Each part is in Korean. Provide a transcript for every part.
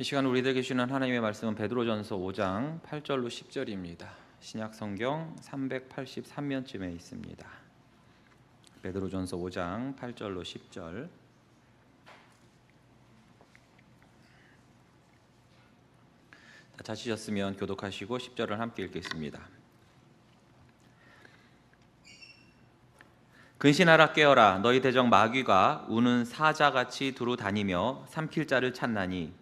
이 시간 우리들에게 주시는 하나님의 말씀은 베드로전서 5장 8절로 10절입니다. 신약 성경 383면쯤에 있습니다. 베드로전서 5장 8절로 10절. 찾으셨으면 교독하시고 10절을 함께 읽겠습니다. 근신하라 깨어라. 너희 대적 마귀가 우는 사자같이 두루 다니며 삼킬 자를 찾나니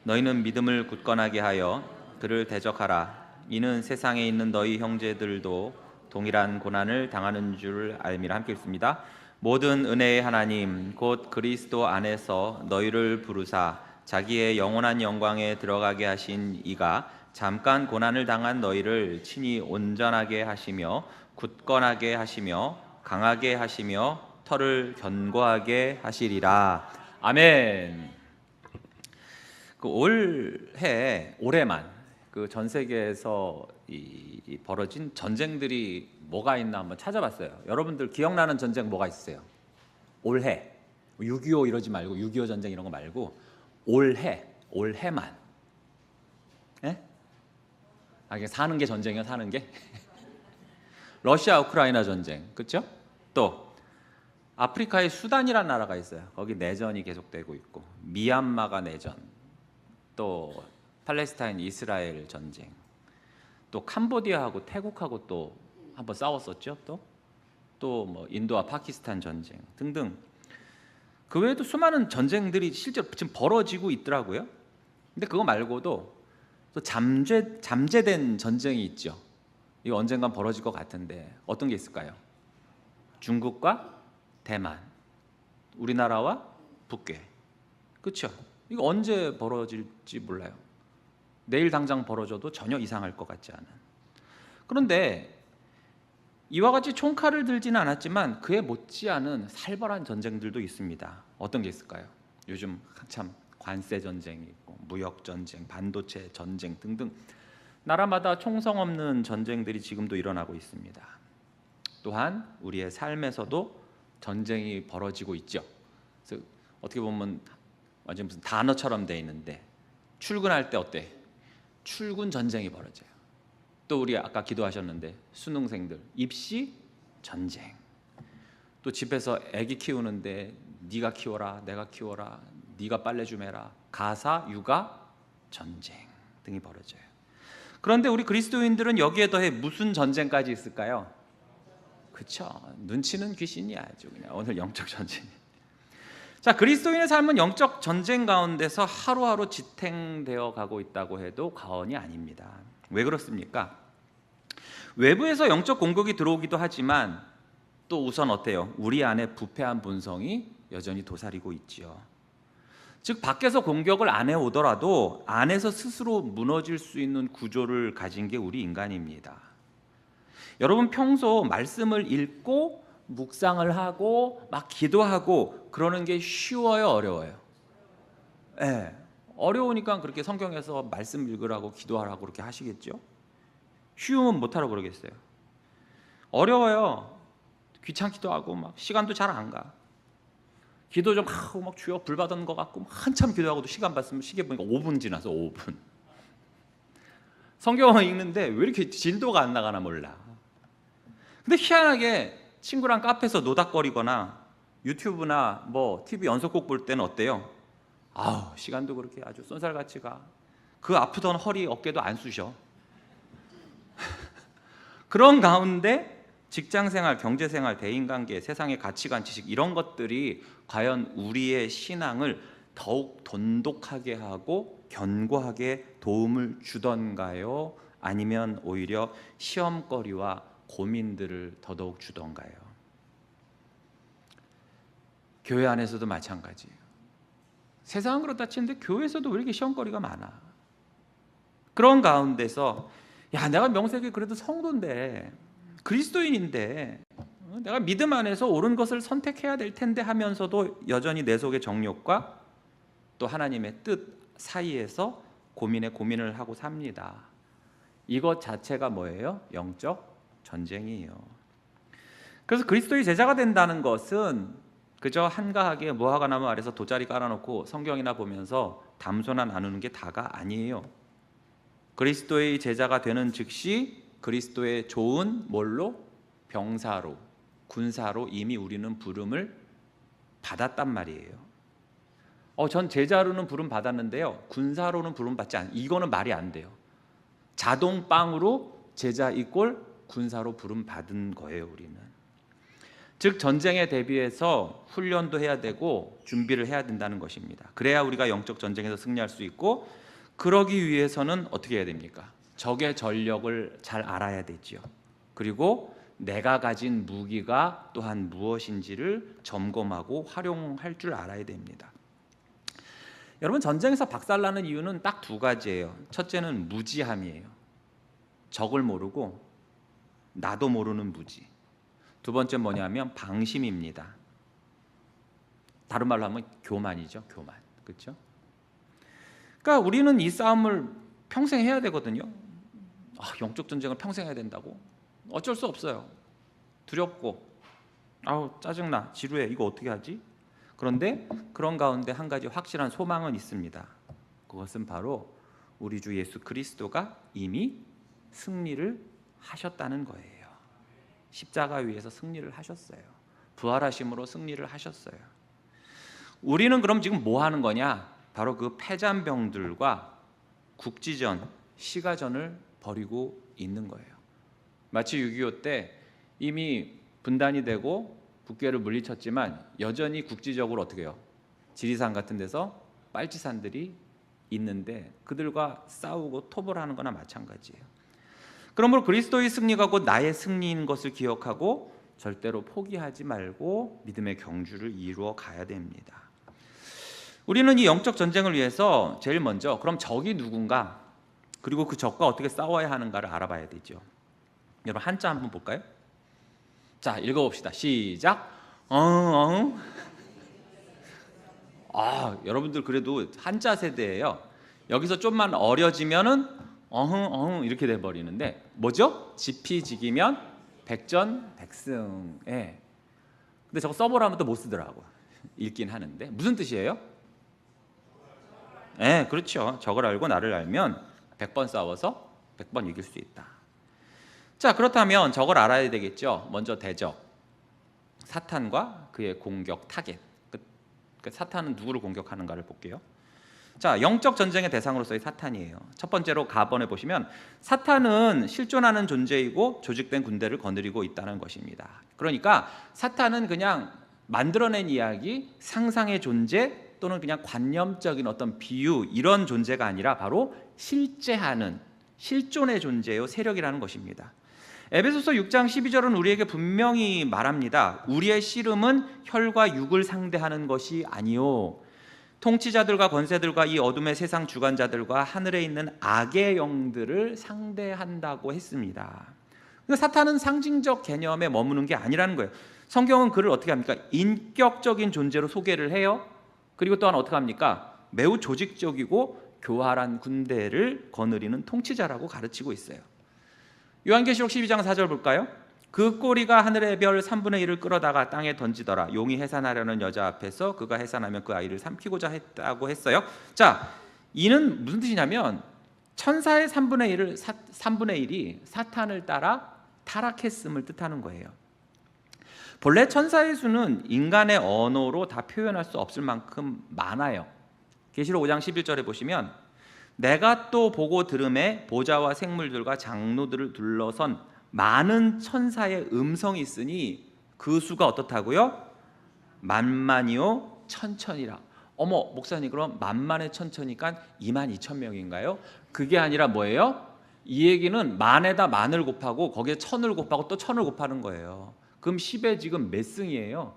너희는 믿음을 굳건하게 하여 그를 대적하라. 이는 세상에 있는 너희 형제들도 동일한 고난을 당하는 줄 알미라. 함께 읽습니다. 모든 은혜의 하나님 곧 그리스도 안에서 너희를 부르사 자기의 영원한 영광에 들어가게 하신 이가 잠깐 고난을 당한 너희를 친히 온전하게 하시며 굳건하게 하시며 강하게 하시며 터를 견고하게 하시리라. 아멘. 올해만 전 세계에서 벌어진 전쟁들이 뭐가 있나 한번 찾아봤어요. 여러분들 기억나는 전쟁 뭐가 있어요? 올해 6.25 이러지 말고 6.25 전쟁 이런 거 말고 올해만. 예? 이게 사는 게 전쟁이야, 사는 게. 러시아 우크라이나 전쟁, 그렇죠? 또 아프리카의 수단이라는 나라가 있어요. 거기 내전이 계속되고 있고, 미얀마가 내전, 또 팔레스타인 이스라엘 전쟁, 또 캄보디아하고 태국하고 또 한번 싸웠었죠. 또 뭐 인도와 파키스탄 전쟁 등등. 그 외에도 수많은 전쟁들이 실제로 지금 벌어지고 있더라고요. 근데 그거 말고도 또 잠재된 전쟁이 있죠. 이거 언젠간 벌어질 것 같은데 어떤 게 있을까요? 중국과 대만, 우리나라와 북괴. 그렇죠? 이거 언제 벌어질지 몰라요. 내일 당장 벌어져도 전혀 이상할 것 같지 않은. 그런데 이와 같이 총칼을 들지는 않았지만 그에 못지않은 살벌한 전쟁들도 있습니다. 어떤 게 있을까요? 요즘 한참 관세 전쟁이 있고 무역 전쟁, 반도체 전쟁 등등 나라마다 총성 없는 전쟁들이 지금도 일어나고 있습니다. 또한 우리의 삶에서도 전쟁이 벌어지고 있죠. 그래서 어떻게 보면 완전 무슨 단어처럼 돼 있는데 출근할 때 어때? 출근 전쟁이 벌어져요. 또 우리 아까 기도하셨는데 수능생들 입시 전쟁. 또 집에서 아기 키우는데 네가 키워라, 내가 키워라, 네가 빨래 좀 해라, 가사 육아 전쟁 등이 벌어져요. 그런데 우리 그리스도인들은 여기에 더해 무슨 전쟁까지 있을까요? 그렇죠. 눈치는 귀신이 아주 그냥 오늘 영적 전쟁. 자, 그리스도인의 삶은 영적 전쟁 가운데서 하루하루 지탱되어 가고 있다고 해도 과언이 아닙니다. 왜 그렇습니까? 외부에서 영적 공격이 들어오기도 하지만 또 우선 어때요? 우리 안에 부패한 본성이 여전히 도사리고 있지요. 즉 밖에서 공격을 안 해오더라도 안에서 스스로 무너질 수 있는 구조를 가진 게 우리 인간입니다. 여러분 평소 말씀을 읽고 묵상을 하고 막 기도하고 그러는 게 쉬워요, 어려워요? 네, 어려우니까 그렇게 성경에서 말씀 읽으라고 기도하라고 그렇게 하시겠죠? 쉬우면 못하라고 그러겠어요? 어려워요. 귀찮기도 하고 막 시간도 잘 안 가. 기도 좀 하고 막 주여 불 받은 것 같고 한참 기도하고도 시간 봤으면 시계 보니까 5분 지나서 5분. 성경을 읽는데 왜 이렇게 진도가 안 나가나 몰라. 근데 희한하게 친구랑 카페에서 노닥거리거나 유튜브나 뭐 TV 연속곡 볼 때는 어때요? 시간도 그렇게 아주 쏜살같이 가. 그 아프던 허리 어깨도 안 쑤셔. 그런 가운데 직장생활, 경제생활, 대인관계, 세상의 가치관, 지식 이런 것들이 과연 우리의 신앙을 더욱 돈독하게 하고 견고하게 도움을 주던가요? 아니면 오히려 시험거리와 고민들을 더더욱 주던가요? 교회 안에서도 마찬가지예요. 세상은 그렇다 치는데 교회에서도 왜 이렇게 시험거리가 많아? 그런 가운데서 내가 명색이 그래도 성도인데 그리스도인인데 내가 믿음 안에서 옳은 것을 선택해야 될 텐데 하면서도 여전히 내 속의 정욕과 또 하나님의 뜻 사이에서 고민을 하고 삽니다. 이것 자체가 뭐예요? 영적 전쟁이에요. 그래서 그리스도의 제자가 된다는 것은 그저 한가하게 무화과나무 아래서 돗자리 깔아놓고 성경이나 보면서 담소나 나누는 게 다가 아니에요. 그리스도의 제자가 되는 즉시 그리스도의 좋은 뭘로? 병사로, 군사로 이미 우리는 부름을 받았단 말이에요. 전 제자로는 부름 받았는데요, 군사로는 부름 받지 않. 이거는 말이 안 돼요. 자동빵으로 제자 이꼴 군사로 부름 받은 거예요, 우리는. 즉 전쟁에 대비해서 훈련도 해야 되고 준비를 해야 된다는 것입니다. 그래야 우리가 영적 전쟁에서 승리할 수 있고, 그러기 위해서는 어떻게 해야 됩니까? 적의 전력을 잘 알아야 되지요. 그리고 내가 가진 무기가 또한 무엇인지를 점검하고 활용할 줄 알아야 됩니다. 여러분, 전쟁에서 박살나는 이유는 딱 두 가지예요. 첫째는 무지함이에요. 적을 모르고 나도 모르는 무지. 두 번째 뭐냐면 방심입니다. 다른 말로 하면 교만이죠. 교만. 그렇죠? 그러니까 우리는 이 싸움을 평생 해야 되거든요. 영적 전쟁을 평생 해야 된다고? 어쩔 수 없어요. 두렵고 짜증나, 지루해, 이거 어떻게 하지? 그런데 그런 가운데 한 가지 확실한 소망은 있습니다. 그것은 바로 우리 주 예수 그리스도가 이미 승리를 하셨다는 거예요. 십자가 위에서 승리를 하셨어요. 부활하심으로 승리를 하셨어요. 우리는 그럼 지금 뭐 하는 거냐? 바로 그 패잔병들과 국지전, 시가전을 벌이고 있는 거예요. 마치 6.25 때 이미 분단이 되고 북괴를 물리쳤지만 여전히 국지적으로 어떻게 해요? 지리산 같은 데서 빨치산들이 있는데 그들과 싸우고 토벌하는 거나 마찬가지예요. 그러므로 그리스도의 승리가 곧 나의 승리인 것을 기억하고 절대로 포기하지 말고 믿음의 경주를 이루어 가야 됩니다. 우리는 이 영적 전쟁을 위해서 제일 먼저 그럼 적이 누군가, 그리고 그 적과 어떻게 싸워야 하는가를 알아봐야 되죠. 여러분, 한자 한번 볼까요? 자, 읽어봅시다. 시작. 여러분들 그래도 한자 세대예요. 여기서 좀만 어려지면은 이렇게 돼버리는데 뭐죠? 지피지기면 백전백승. 근데 저거 써보라면 또 못 쓰더라고요. 읽긴 하는데 무슨 뜻이에요? 그렇죠. 적을 알고 나를 알면 100번 싸워서 100번 이길 수 있다. 자, 그렇다면 적을 알아야 되겠죠. 먼저 대적, 사탄과 그의 공격 타겟. 사탄은 누구를 공격하는가를 볼게요. 자, 영적 전쟁의 대상으로서의 사탄이에요. 첫 번째로 가번에 보시면 사탄은 실존하는 존재이고 조직된 군대를 거느리고 있다는 것입니다. 그러니까 사탄은 그냥 만들어낸 이야기, 상상의 존재 또는 그냥 관념적인 어떤 비유, 이런 존재가 아니라 바로 실제하는 실존의 존재요, 세력이라는 것입니다. 에베소서 6장 12절은 우리에게 분명히 말합니다. 우리의 씨름은 혈과 육을 상대하는 것이 아니요, 통치자들과 권세들과 이 어둠의 세상 주관자들과 하늘에 있는 악의 영들을 상대한다고 했습니다. 사탄은 상징적 개념에 머무는 게 아니라는 거예요. 성경은 그를 어떻게 합니까? 인격적인 존재로 소개를 해요. 그리고 또한 어떻게 합니까? 매우 조직적이고 교활한 군대를 거느리는 통치자라고 가르치고 있어요. 요한계시록 12장 4절 볼까요? 그 꼬리가 하늘의 별 3분의 1을 끌어다가 땅에 던지더라. 용이 해산하려는 여자 앞에서 그가 해산하면 그 아이를 삼키고자 했다고 했어요. 자, 이는 무슨 뜻이냐면 천사의 3분의 1이 사탄을 따라 타락했음을 뜻하는 거예요. 본래 천사의 수는 인간의 언어로 다 표현할 수 없을 만큼 많아요. 계시록 5장 11절에 보시면 내가 또 보고 들음에 보좌와 생물들과 장로들을 둘러선 많은 천사의 음성이 있으니 그 수가 어떻다고요? 만만이요 천천이라. 어머, 목사님, 그럼 만만의 천천이니까 22,000명인가요? 그게 아니라 뭐예요? 이 얘기는 만에다 만을 곱하고 거기에 천을 곱하고 또 천을 곱하는 거예요. 그럼 10에 지금 몇 승이에요?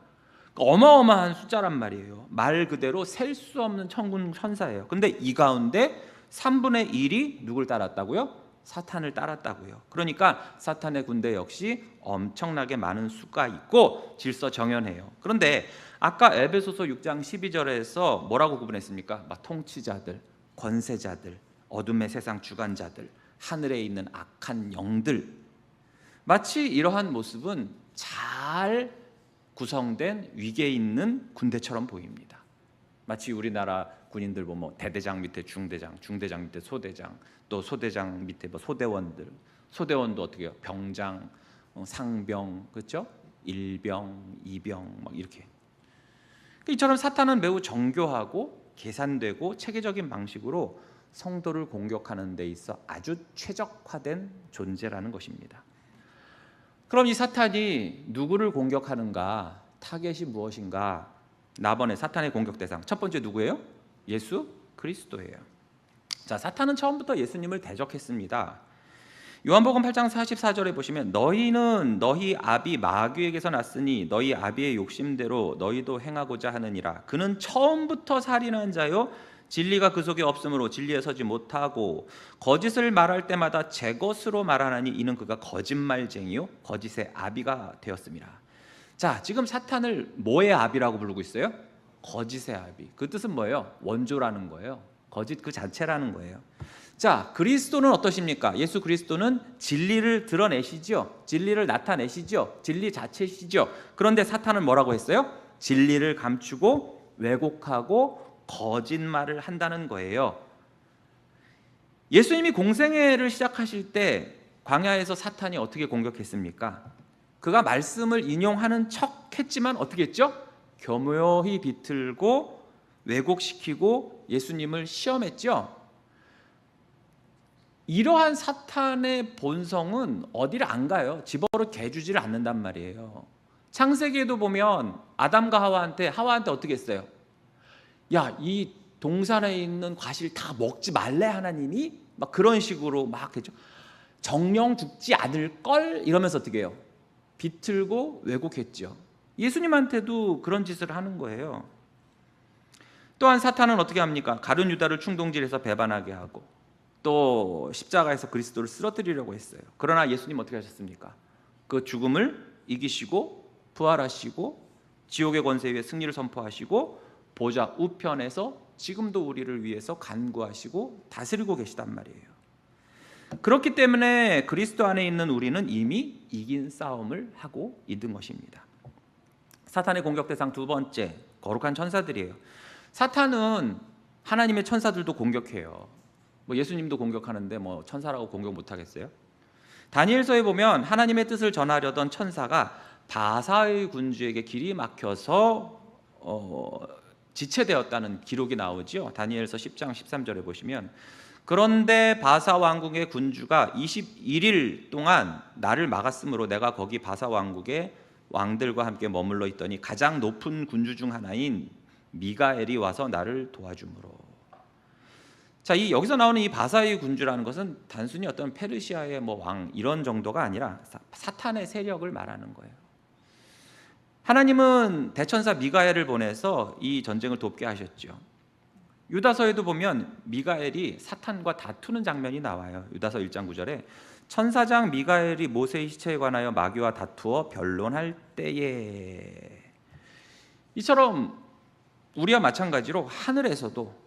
어마어마한 숫자란 말이에요. 말 그대로 셀 수 없는 천군 천사예요. 근데 이 가운데 3분의 1이 누굴 따랐다고요? 사탄을 따랐다고요. 그러니까 사탄의 군대 역시 엄청나게 많은 수가 있고 질서정연해요. 그런데 아까 에베소서 6장 12절에서 뭐라고 구분했습니까? 막 통치자들, 권세자들, 어둠의 세상 주관자들, 하늘에 있는 악한 영들. 마치 이러한 모습은 잘 구성된 위계 있는 군대처럼 보입니다. 마치 우리나라 군인들 보면 대대장 밑에 중대장, 중대장 밑에 소대장, 또 소대장 밑에 뭐 소대원들, 소대원도 어떻게 해요? 병장, 상병, 그렇죠? 일병, 이병 막 이렇게. 이처럼 사탄은 매우 정교하고 계산되고 체계적인 방식으로 성도를 공격하는 데 있어 아주 최적화된 존재라는 것입니다. 그럼 이 사탄이 누구를 공격하는가? 타겟이 무엇인가? 나번에 사탄의 공격 대상 첫 번째 누구예요? 예수 그리스도예요. 자, 사탄은 처음부터 예수님을 대적했습니다. 요한복음 8장 44절에 보시면 너희는 너희 아비 마귀에게서 났으니 너희 아비의 욕심대로 너희도 행하고자 하느니라. 그는 처음부터 살인한 자요 진리가 그 속에 없으므로 진리에 서지 못하고 거짓을 말할 때마다 제 것으로 말하나니 이는 그가 거짓말쟁이요 거짓의 아비가 되었습니다. 자, 지금 사탄을 뭐의 아비라고 부르고 있어요? 거짓의 아비. 그 뜻은 뭐예요? 원조라는 거예요. 거짓 그 자체라는 거예요. 자, 그리스도는 어떠십니까? 예수 그리스도는 진리를 드러내시죠. 진리를 나타내시죠. 진리 자체시죠. 그런데 사탄은 뭐라고 했어요? 진리를 감추고 왜곡하고 거짓말을 한다는 거예요. 예수님이 공생애를 시작하실 때 광야에서 사탄이 어떻게 공격했습니까? 그가 말씀을 인용하는 척 했지만 어떻게 했죠? 교묘히 비틀고 왜곡시키고 예수님을 시험했죠. 이러한 사탄의 본성은 어디를 안 가요. 집어로 개주지를 않는단 말이에요. 창세기에도 보면 아담과 하와한테 어떻게 했어요? 야, 이 동산에 있는 과실 다 먹지 말래 하나님이? 막 그런 식으로 막 했죠. 정령 죽지 않을 걸 이러면서 어떻게 해요? 비틀고 왜곡했죠. 예수님한테도 그런 짓을 하는 거예요. 또한 사탄은 어떻게 합니까? 가룟 유다를 충동질해서 배반하게 하고 또 십자가에서 그리스도를 쓰러뜨리려고 했어요. 그러나 예수님 어떻게 하셨습니까? 그 죽음을 이기시고 부활하시고 지옥의 권세 위에 승리를 선포하시고 보좌 우편에서 지금도 우리를 위해서 간구하시고 다스리고 계시단 말이에요. 그렇기 때문에 그리스도 안에 있는 우리는 이미 이긴 싸움을 하고 있는 것입니다. 사탄의 공격 대상 두 번째, 거룩한 천사들이에요. 사탄은 하나님의 천사들도 공격해요. 뭐 예수님도 공격하는데 뭐 천사라고 공격 못 하겠어요? 다니엘서에 보면 하나님의 뜻을 전하려던 천사가 바사의 군주에게 길이 막혀서 지체되었다는 기록이 나오죠. 다니엘서 10장 13절에 보시면 그런데 바사 왕국의 군주가 21일 동안 나를 막았으므로 내가 거기 바사 왕국의 왕들과 함께 머물러 있더니 가장 높은 군주 중 하나인 미가엘이 와서 나를 도와주므로. 자, 여기서 나오는 이 바사의 군주라는 것은 단순히 어떤 페르시아의 뭐 왕 이런 정도가 아니라 사탄의 세력을 말하는 거예요. 하나님은 대천사 미가엘을 보내서 이 전쟁을 돕게 하셨죠. 유다서에도 보면 미가엘이 사탄과 다투는 장면이 나와요. 유다서 1장 9절에 천사장 미가엘이 모세의 시체에 관하여 마귀와 다투어 변론할 때에. 이처럼 우리와 마찬가지로 하늘에서도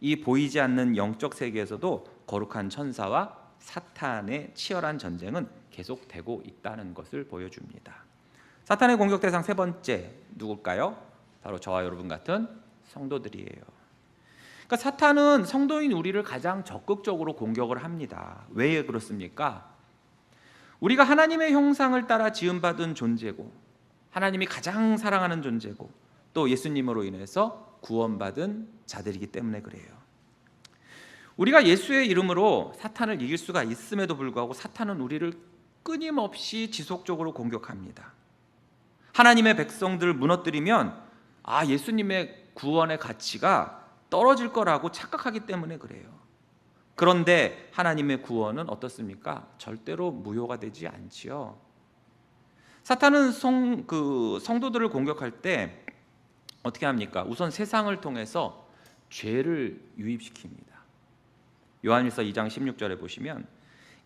이 보이지 않는 영적 세계에서도 거룩한 천사와 사탄의 치열한 전쟁은 계속되고 있다는 것을 보여줍니다. 사탄의 공격 대상 세 번째 누굴까요? 바로 저와 여러분 같은 성도들이에요. 그러니까 사탄은 성도인 우리를 가장 적극적으로 공격을 합니다. 왜 그렇습니까? 우리가 하나님의 형상을 따라 지음받은 존재고 하나님이 가장 사랑하는 존재고 또 예수님으로 인해서 구원받은 자들이기 때문에 그래요. 우리가 예수의 이름으로 사탄을 이길 수가 있음에도 불구하고 사탄은 우리를 끊임없이 지속적으로 공격합니다. 하나님의 백성들을 무너뜨리면 예수님의 구원의 가치가 떨어질 거라고 착각하기 때문에 그래요. 그런데 하나님의 구원은 어떻습니까? 절대로 무효가 되지 않지요. 사탄은 성도들을 공격할 때 어떻게 합니까? 우선 세상을 통해서 죄를 유입시킵니다. 요한일서 2장 16절에 보시면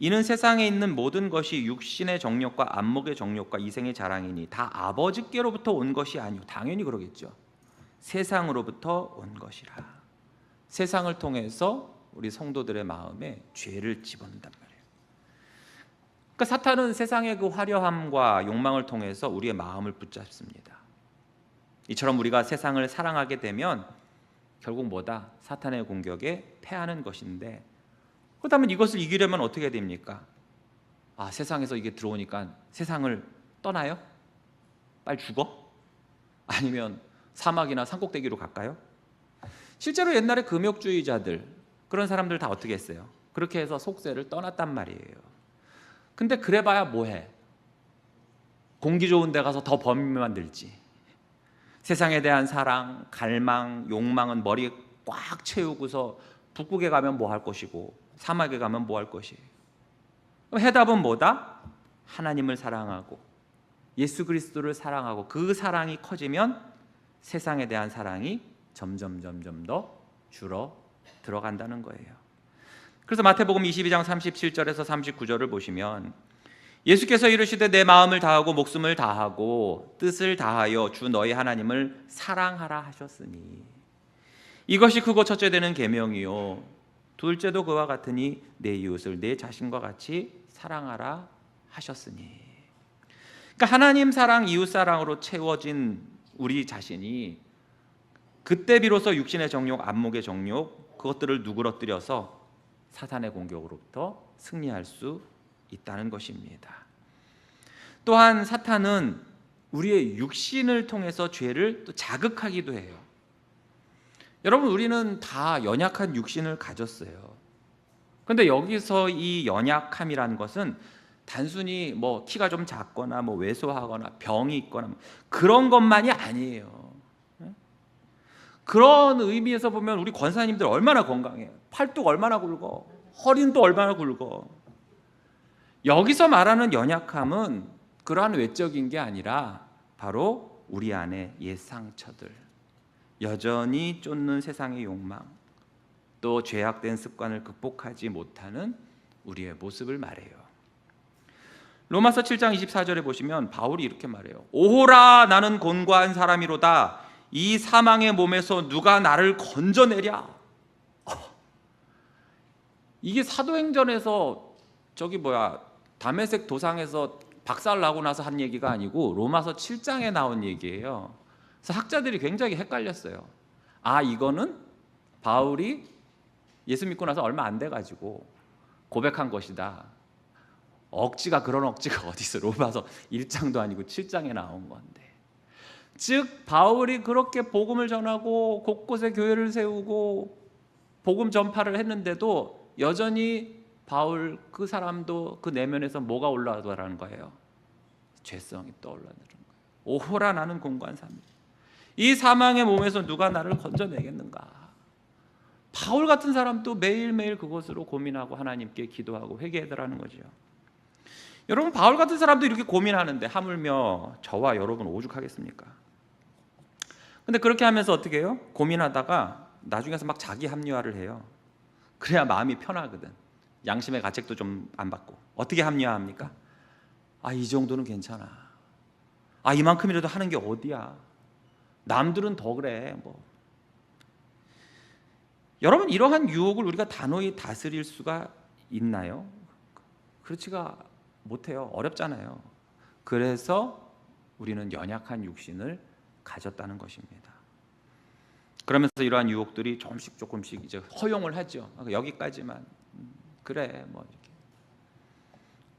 이는 세상에 있는 모든 것이 육신의 정욕과 안목의 정욕과 이생의 자랑이니 다 아버지께로부터 온 것이 아니오. 당연히 그러겠죠. 세상으로부터 온 것이라. 세상을 통해서 우리 성도들의 마음에 죄를 집어넣는단 말이에요. 그러니까 사탄은 세상의 그 화려함과 욕망을 통해서 우리의 마음을 붙잡습니다. 이처럼 우리가 세상을 사랑하게 되면 결국 뭐다? 사탄의 공격에 패하는 것인데, 그렇다면 이것을 이기려면 어떻게 됩니까? 세상에서 이게 들어오니까 세상을 떠나요? 빨리 죽어? 아니면 사막이나 산꼭대기로 갈까요? 실제로 옛날에 금욕주의자들, 그런 사람들 다 어떻게 했어요? 그렇게 해서 속세를 떠났단 말이에요. 근데 그래봐야 뭐해? 공기 좋은 데 가서 더 범인 만들지. 세상에 대한 사랑, 갈망, 욕망은 머리에 꽉 채우고서 북극에 가면 뭐 할 것이고 사막에 가면 뭐 할 것이에요. 그럼 해답은 뭐다? 하나님을 사랑하고 예수 그리스도를 사랑하고 그 사랑이 커지면 세상에 대한 사랑이 점점 더 줄어 들어간다는 거예요. 그래서 마태복음 22장 37절에서 39절을 보시면 예수께서 이르시되 내 마음을 다하고 목숨을 다하고 뜻을 다하여 주 너희 하나님을 사랑하라 하셨으니 이것이 크고 첫째 되는 계명이요 둘째도 그와 같으니 내 이웃을 내 자신과 같이 사랑하라 하셨으니. 그러니까 하나님 사랑, 이웃 사랑으로 채워진 우리 자신이 그때 비로소 육신의 정욕, 안목의 정욕, 그것들을 누그러뜨려서 사탄의 공격으로부터 승리할 수 있다는 것입니다. 또한 사탄은 우리의 육신을 통해서 죄를 또 자극하기도 해요. 여러분, 우리는 다 연약한 육신을 가졌어요. 그런데 여기서 이 연약함이라는 것은 단순히 뭐 키가 좀 작거나 뭐 왜소하거나 병이 있거나 그런 것만이 아니에요. 그런 의미에서 보면 우리 권사님들 얼마나 건강해요. 팔뚝 얼마나 굵어, 허리는 또 얼마나 굵어. 여기서 말하는 연약함은 그러한 외적인 게 아니라 바로 우리 안에 옛 상처들, 여전히 쫓는 세상의 욕망, 또 죄악된 습관을 극복하지 못하는 우리의 모습을 말해요. 로마서 7장 24절에 보시면 바울이 이렇게 말해요. 오호라 나는 곤고한 사람이로다. 이 사망의 몸에서 누가 나를 건져내랴. 이게 사도행전에서 다메섹 도상에서 박살나고 나서 한 얘기가 아니고 로마서 7장에 나온 얘기예요. 그래서 학자들이 굉장히 헷갈렸어요. 이거는 바울이 예수 믿고 나서 얼마 안 돼가지고 고백한 것이다. 그런 억지가 어디 있어. 로마서 1장도 아니고 7장에 나온 건데. 즉 바울이 그렇게 복음을 전하고 곳곳에 교회를 세우고 복음 전파를 했는데도 여전히 바울 그 사람도 그 내면에서 뭐가 올라오더라는 거예요. 죄성이 떠올라오는 거예요. 오호라 나는 곤고한 삶. 이 사망의 몸에서 누가 나를 건져내겠는가. 바울 같은 사람도 매일매일 그것으로 고민하고 하나님께 기도하고 회개하더라는 거죠. 여러분, 바울 같은 사람도 이렇게 고민하는데 하물며 저와 여러분 오죽하겠습니까? 근데 그렇게 하면서 어떻게 해요? 고민하다가 나중에서 막 자기 합리화를 해요. 그래야 마음이 편하거든. 양심의 가책도 좀 안 받고. 어떻게 합리화합니까? 이 정도는 괜찮아. 이만큼이라도 하는 게 어디야. 남들은 더 그래. 여러분, 이러한 유혹을 우리가 단호히 다스릴 수가 있나요? 그렇지가 못해요. 어렵잖아요. 그래서 우리는 연약한 육신을 가졌다는 것입니다. 그러면서 이러한 유혹들이 조금씩 이제 허용을 하죠. 여기까지만. 그래, 이렇게.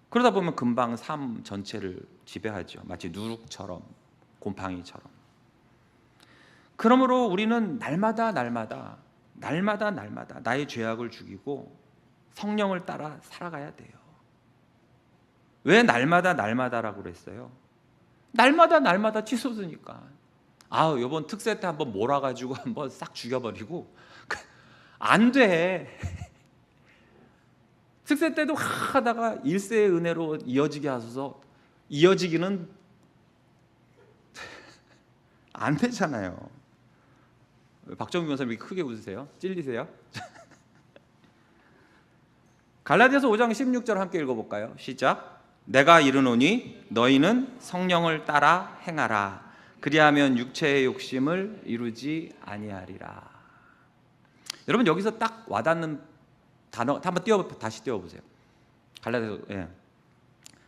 그러다 보면 금방 삶 전체를 지배하죠. 마치 누룩처럼, 곰팡이처럼. 그러므로 우리는 날마다 나의 죄악을 죽이고 성령을 따라 살아가야 돼요. 왜 날마다라고 그랬어요? 날마다 치솟으니까. 이번 특세 때 한번 몰아가지고 한번 싹 죽여버리고 안 돼. 특세 때도 하다가 일세의 은혜로 이어지게 하소서. 이어지기는 안 되잖아요. 박정민 변호사님 크게 웃으세요? 찔리세요? 갈라디아서 5장 16절 함께 읽어볼까요? 시작. 내가 이르노니 너희는 성령을 따라 행하라. 그리하면 육체의 욕심을 이루지 아니하리라. 여러분, 여기서 딱 와닿는 단어 한번 다시 띄워보세요. 갈라디아서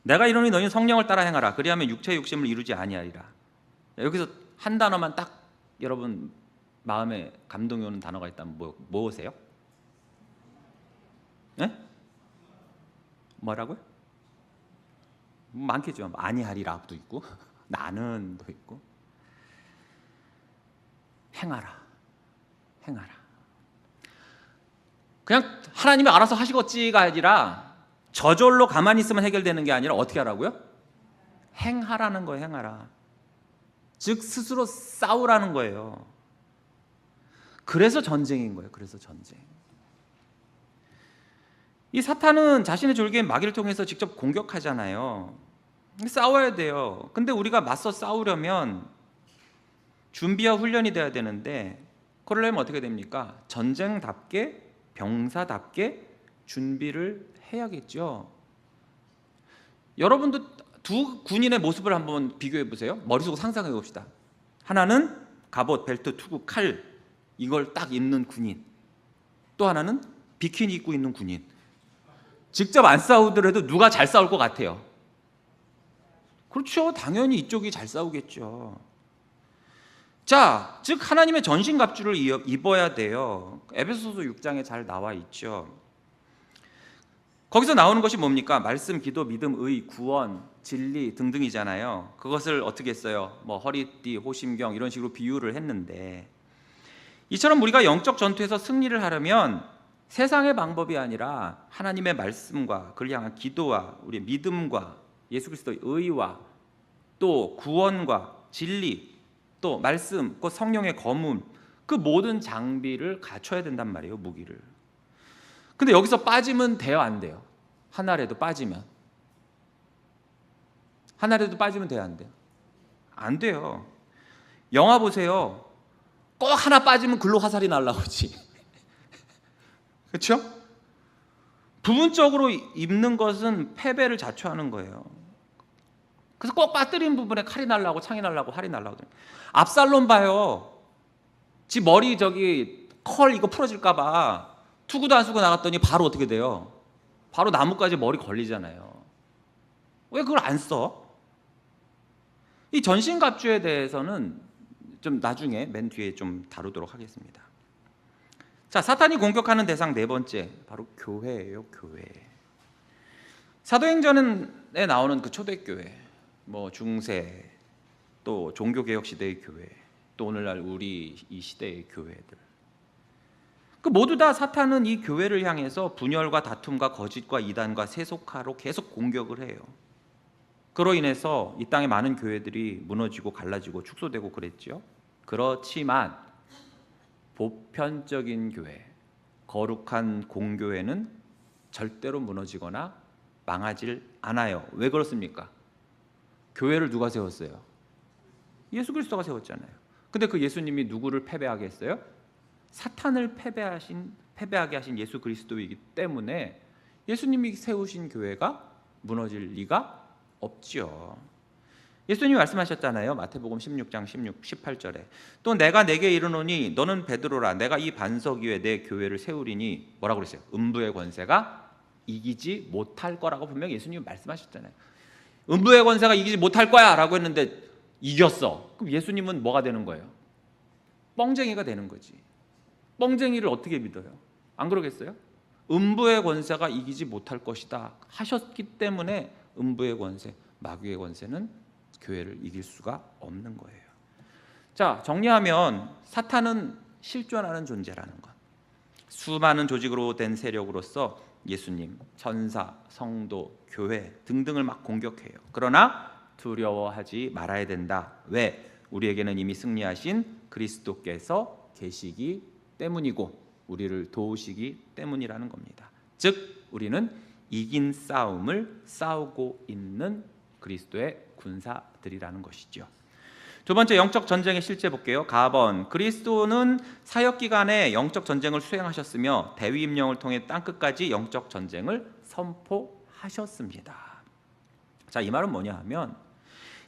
내가 이르노니 너희는 성령을 따라 행하라. 그리하면 육체의 욕심을 이루지 아니하리라. 여기서 한 단어만 딱 여러분 마음에 감동이 오는 단어가 있다면 뭐세요? 네? 뭐라고요? 많겠죠. 아니하리라도 있고 나는도 있고. 행하라. 그냥 하나님이 알아서 하시겠지가 아니라 저절로 가만히 있으면 해결되는 게 아니라 어떻게 하라고요? 행하라는 거예요. 행하라. 즉 스스로 싸우라는 거예요. 그래서 전쟁인 거예요. 그래서 전쟁. 이 사탄은 자신의 졸개인 마귀를 통해서 직접 공격하잖아요. 싸워야 돼요. 근데 우리가 맞서 싸우려면 준비와 훈련이 돼야 되는데 그러려면 어떻게 됩니까? 전쟁답게 병사답게 준비를 해야겠죠. 여러분도 두 군인의 모습을 한번 비교해 보세요. 머릿속으로 상상해 봅시다. 하나는 갑옷, 벨트, 투구, 칼 이걸 딱 입는 군인, 또 하나는 비키니 입고 있는 군인. 직접 안 싸우더라도 누가 잘 싸울 것 같아요? 그렇죠. 당연히 이쪽이 잘 싸우겠죠. 자, 즉 하나님의 전신갑주를 입어야 돼요. 에베소서 6장에 잘 나와 있죠. 거기서 나오는 것이 뭡니까? 말씀, 기도, 믿음, 의, 구원, 진리 등등이잖아요. 그것을 어떻게 했어요? 뭐 허리띠, 호심경 이런 식으로 비유를 했는데, 이처럼 우리가 영적 전투에서 승리를 하려면 세상의 방법이 아니라 하나님의 말씀과 그를 향한 기도와 우리의 믿음과 예수 그리스도의 의와 또 구원과 진리 또 말씀, 그 성령의 검은 그 모든 장비를 갖춰야 된단 말이에요. 무기를. 근데 여기서 빠지면 돼요? 안 돼요? 하나라도 빠지면 돼요? 안 돼요? 안 돼요. 영화 보세요. 꼭 하나 빠지면 글로 화살이 날라오지. 그렇죠? 부분적으로 입는 것은 패배를 자초하는 거예요. 그래서 꼭 빠뜨린 부분에 칼이 날라오고 창이 날라오고 활이 날라오고. 압살롬 봐요. 지 머리 컬 이거 풀어질까 봐 투구도 안 쓰고 나갔더니 바로 어떻게 돼요? 바로 나뭇가지 머리 걸리잖아요. 왜 그걸 안 써? 이 전신갑주에 대해서는 좀 나중에 맨 뒤에 좀 다루도록 하겠습니다. 자, 사탄이 공격하는 대상 네 번째 바로 교회예요. 교회. 사도행전에 나오는 그 초대교회, 뭐 중세, 또 종교개혁 시대의 교회, 또 오늘날 우리 이 시대의 교회들, 그 모두 다 사탄은 이 교회를 향해서 분열과 다툼과 거짓과 이단과 세속화로 계속 공격을 해요. 그로 인해서 이 땅에 많은 교회들이 무너지고 갈라지고 축소되고 그랬죠. 그렇지만 보편적인 교회, 거룩한 공교회는 절대로 무너지거나 망하질 않아요. 왜 그렇습니까? 교회를 누가 세웠어요? 예수 그리스도가 세웠잖아요. 근데 그 예수님이 누구를 패배하게 했어요? 사탄을 패배하게 하신 예수 그리스도이기 때문에 예수님이 세우신 교회가 무너질 리가 없지요. 예수님이 말씀하셨잖아요. 마태복음 16장 18절에 또 내가 내게 이르노니 너는 베드로라 내가 이 반석 위에 내 교회를 세우리니 뭐라고 그랬어요? 음부의 권세가 이기지 못할 거라고 분명히 예수님이 말씀하셨잖아요. 음부의 권세가 이기지 못할 거야 라고 했는데 이겼어. 그럼 예수님은 뭐가 되는 거예요? 뻥쟁이가 되는 거지. 뻥쟁이를 어떻게 믿어요? 안 그러겠어요? 음부의 권세가 이기지 못할 것이다 하셨기 때문에 음부의 권세, 마귀의 권세는 교회를 이길 수가 없는 거예요. 자, 정리하면 사탄은 실존하는 존재라는 것. 수많은 조직으로 된 세력으로서 예수님, 천사, 성도, 교회 등등을 막 공격해요. 그러나 두려워하지 말아야 된다. 왜? 우리에게는 이미 승리하신 그리스도께서 계시기 때문이고 우리를 도우시기 때문이라는 겁니다. 즉 우리는 이긴 싸움을 싸우고 있는 그리스도의 군사들이라는 것이죠. 두 번째 영적 전쟁의 실제 볼게요. 가번. 그리스도는 사역 기간에 영적 전쟁을 수행하셨으며 대위 임령을 통해 땅 끝까지 영적 전쟁을 선포하셨습니다. 자, 이 말은 뭐냐 하면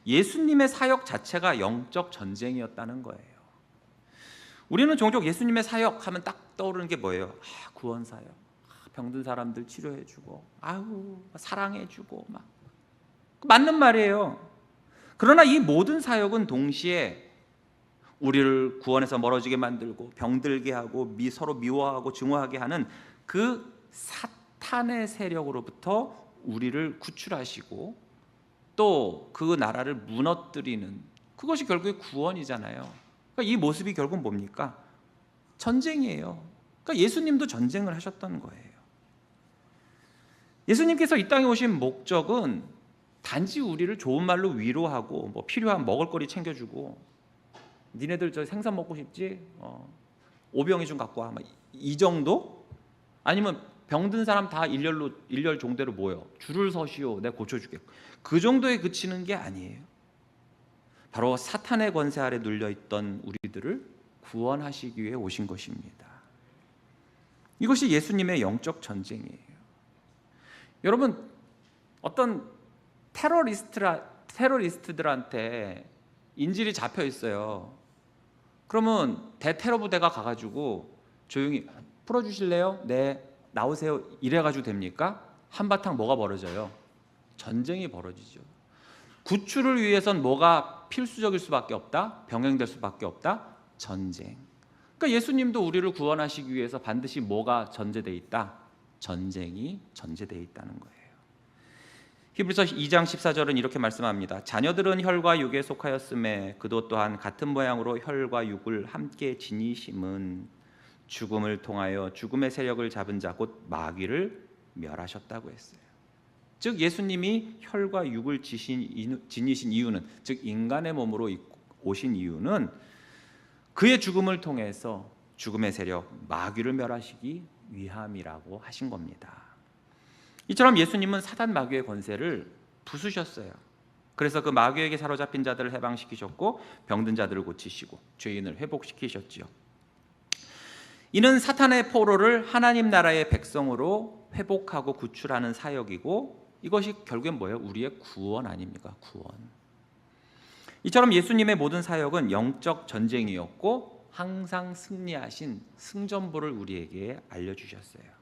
예수님의 사역 자체가 영적 전쟁이었다는 거예요. 우리는 종종 예수님의 사역 하면 딱 떠오르는 게 뭐예요? 구원 사역. 병든 사람들 치료해주고, 사랑해주고, 막 맞는 말이에요. 그러나 이 모든 사역은 동시에 우리를 구원해서 멀어지게 만들고 병들게 하고 서로 미워하고 증오하게 하는 그 사탄의 세력으로부터 우리를 구출하시고 또 그 나라를 무너뜨리는, 그것이 결국에 구원이잖아요. 그러니까 이 모습이 결국 뭡니까? 전쟁이에요. 그러니까 예수님도 전쟁을 하셨던 거예요. 예수님께서 이 땅에 오신 목적은 단지 우리를 좋은 말로 위로하고 뭐 필요한 먹을거리 챙겨주고, 니네들 저 생선 먹고 싶지? 오병이 좀 갖고 와. 이 정도? 아니면 병든 사람 다 일렬 종대로 모여 줄을 서시오, 내가 고쳐주게. 그 정도에 그치는 게 아니에요. 바로 사탄의 권세 아래 눌려있던 우리들을 구원하시기 위해 오신 것입니다. 이것이 예수님의 영적 전쟁이에요. 여러분, 어떤 테러리스트들한테 인질이 잡혀 있어요. 그러면 대테러 부대가 가가지고 조용히 풀어주실래요? 네, 나오세요. 이래가지고 됩니까? 한바탕 뭐가 벌어져요? 전쟁이 벌어지죠. 구출을 위해선 뭐가 필수적일 수밖에 없다? 병행될 수밖에 없다? 전쟁. 그러니까 예수님도 우리를 구원하시기 위해서 반드시 뭐가 전제되어 있다? 전쟁이 전제되어 있다는 거예요. 히브리서 2장 14절은 이렇게 말씀합니다. 자녀들은 혈과 육에 속하였음에 그도 또한 같은 모양으로 혈과 육을 함께 지니심은 죽음을 통하여 죽음의 세력을 잡은 자 곧 마귀를 멸하셨다고 했어요. 즉 예수님이 혈과 육을 지니신 이유는, 즉 인간의 몸으로 오신 이유는 그의 죽음을 통해서 죽음의 세력 마귀를 멸하시기 위함이라고 하신 겁니다. 이처럼 예수님은 사단 마귀의 권세를 부수셨어요. 그래서 그 마귀에게 사로잡힌 자들을 해방시키셨고 병든 자들을 고치시고 죄인을 회복시키셨지요. 이는 사탄의 포로를 하나님 나라의 백성으로 회복하고 구출하는 사역이고, 이것이 결국엔 뭐예요? 우리의 구원 아닙니까? 구원. 이처럼 예수님의 모든 사역은 영적 전쟁이었고 항상 승리하신 승전보를 우리에게 알려주셨어요.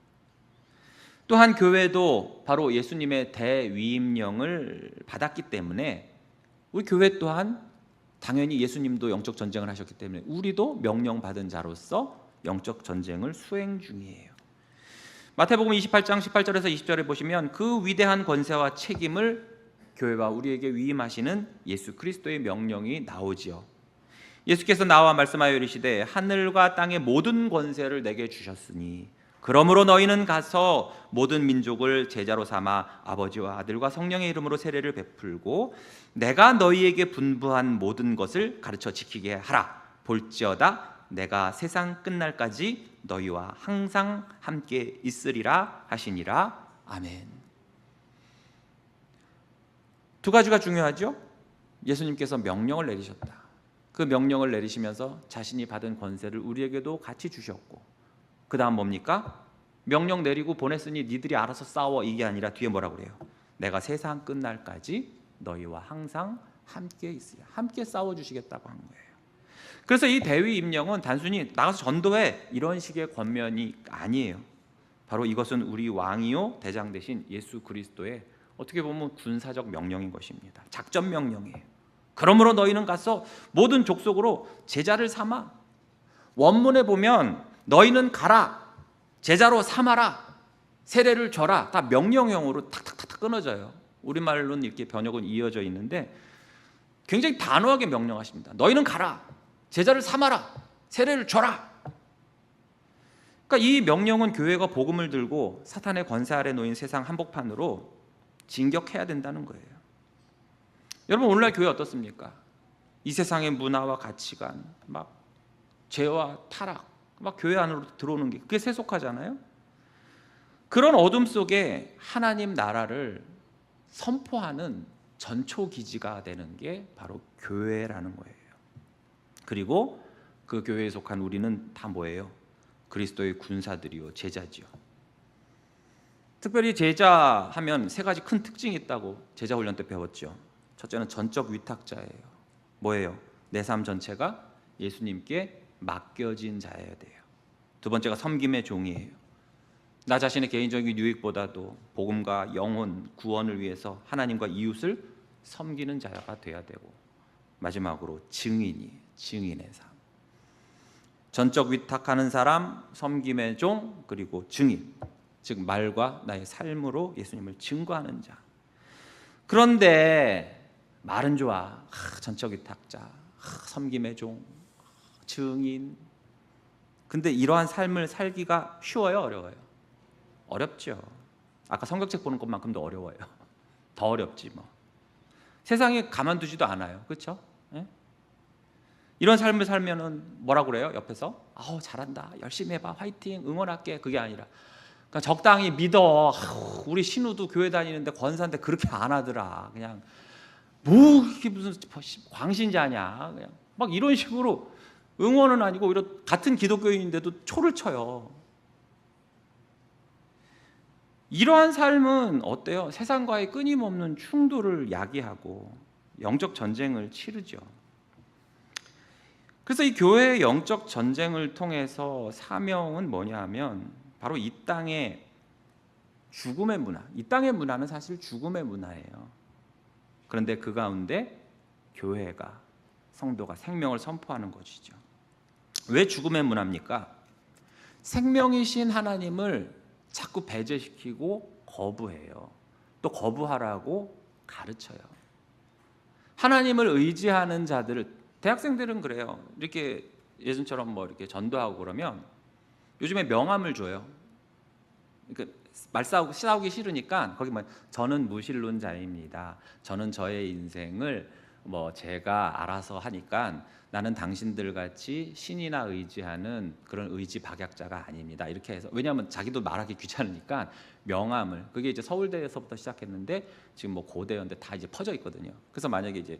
또한 교회도 바로 예수님의 대위임령을 받았기 때문에 우리 교회 또한 당연히 예수님도 영적 전쟁을 하셨기 때문에 우리도 명령받은 자로서 영적 전쟁을 수행 중이에요. 마태복음 28장 18절에서 20절에 보시면 그 위대한 권세와 책임을 교회와 우리에게 위임하시는 예수 그리스도의 명령이 나오지요. 예수께서 나와 말씀하여 이르시되 하늘과 땅의 모든 권세를 내게 주셨으니 그러므로 너희는 가서 모든 민족을 제자로 삼아 아버지와 아들과 성령의 이름으로 세례를 베풀고 내가 너희에게 분부한 모든 것을 가르쳐 지키게 하라. 볼지어다 내가 세상 끝날까지 너희와 항상 함께 있으리라 하시니라. 아멘. 두 가지가 중요하죠. 예수님께서 명령을 내리셨다. 그 명령을 내리시면서 자신이 받은 권세를 우리에게도 같이 주셨고, 그 다음 뭡니까? 명령 내리고 보냈으니 니들이 알아서 싸워, 이게 아니라 뒤에 뭐라고 그래요? 내가 세상 끝날까지 너희와 항상 함께 있으리라. 함께 싸워주시겠다고 한 거예요. 그래서 이 대위 임령은 단순히 나가서 전도해 이런 식의 권면이 아니에요. 바로 이것은 우리 왕이요 대장 되신 예수 그리스도의 어떻게 보면 군사적 명령인 것입니다. 작전 명령이에요. 그러므로 너희는 가서 모든 족속으로 제자를 삼아. 원문에 보면 너희는 가라, 제자로 삼아라, 세례를 줘라, 다 명령형으로 탁탁탁 끊어져요. 우리말로는 이렇게 번역은 이어져 있는데 굉장히 단호하게 명령하십니다. 너희는 가라, 제자를 삼아라, 세례를 줘라. 그러니까 이 명령은 교회가 복음을 들고 사탄의 권세 아래 놓인 세상 한복판으로 진격해야 된다는 거예요. 여러분, 오늘날 교회 어떻습니까? 이 세상의 문화와 가치관, 막 죄와 타락, 막 교회 안으로 들어오는 게 그게 세속하잖아요. 그런 어둠 속에 하나님 나라를 선포하는 전초 기지가 되는 게 바로 교회라는 거예요. 그리고 그 교회에 속한 우리는 다 뭐예요? 그리스도의 군사들이요, 제자지요. 특별히 제자 하면 세 가지 큰 특징이 있다고 제자 훈련 때 배웠죠. 첫째는 전적 위탁자예요. 뭐예요? 내 삶 전체가 예수님께 맡겨진 자여야 돼요. 두 번째가 섬김의 종이에요. 나 자신의 개인적인 유익보다도 복음과 영혼, 구원을 위해서 하나님과 이웃을 섬기는 자가 돼야 되고, 마지막으로 증인이 증인의 삶. 전적 위탁하는 사람, 섬김의 종, 그리고 증인. 즉 말과 나의 삶으로 예수님을 증거하는 자. 그런데 말은 좋아. 전적 위탁자, 섬김의 종, 증인. 근데 이러한 삶을 살기가 쉬워요, 어려워요? 어렵죠. 아까 성경책 보는 것만큼도 어려워요. 더 어렵지 뭐. 세상에 가만두지도 않아요. 그렇죠? 예? 이런 삶을 살면은 뭐라고 그래요? 옆에서 아우 잘한다, 열심히 해봐, 화이팅, 응원할게. 그게 아니라 그러니까 적당히 믿어. 우리 신우도 교회 다니는데 권사인데 그렇게 안 하더라. 그냥 뭐 이게 무슨 광신자냐. 그냥 막 이런 식으로 응원은 아니고 오히려 같은 기독교인인데도 초를 쳐요. 이러한 삶은 어때요? 세상과의 끊임없는 충돌을 야기하고 영적 전쟁을 치르죠. 그래서 이 교회의 영적 전쟁을 통해서 사명은 뭐냐 하면 바로 이 땅의 죽음의 문화. 이 땅의 문화는 사실 죽음의 문화예요. 그런데 그 가운데 교회가, 성도가 생명을 선포하는 것이죠. 왜 죽음의 문화입니까? 생명이신 하나님을 자꾸 배제시키고 거부해요. 또 거부하라고 가르쳐요. 하나님을 의지하는 자들, 대학생들은 그래요. 이렇게 예전처럼 뭐 이렇게 전도하고 그러면 요즘에 명함을 줘요. 그러니까 싸우기 싫으니까 거기 뭐 저는 무신론자입니다. 저는 저의 인생을 뭐 제가 알아서 하니까 나는 당신들 같이 신이나 의지하는 그런 의지 박약자가 아닙니다. 이렇게 해서 왜냐하면 자기도 말하기 귀찮으니까 명함을 그게 이제 서울대에서부터 시작했는데 지금 뭐 고대연대 다 이제 퍼져 있거든요. 그래서 만약에 이제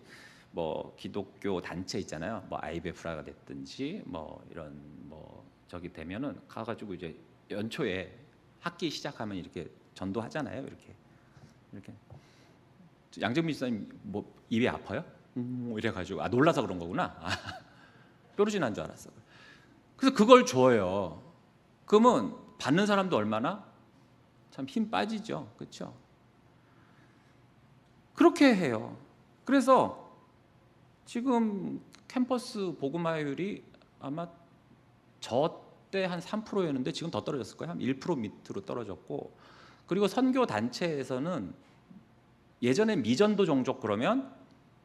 뭐 기독교 단체 있잖아요. 뭐 IBF라가 됐든지 뭐 이런 뭐 저기 되면은 가가지고 이제 연초에 학기 시작하면 이렇게 전도하잖아요. 이렇게 양정민 집사님 뭐 입이 아파요? 이래가지고 놀라서 그런 거구나. 뾰루지 난 줄 알았어. 그래서 그걸 줘요. 그러면 받는 사람도 얼마나 참 힘 빠지죠, 그렇죠? 그렇게 해요. 그래서 지금 캠퍼스 복음화율이 아마 저 때 한 3%였는데 지금 더 떨어졌을 거예요. 한 1% 밑으로 떨어졌고, 그리고 선교 단체에서는 예전에 미전도 종족 그러면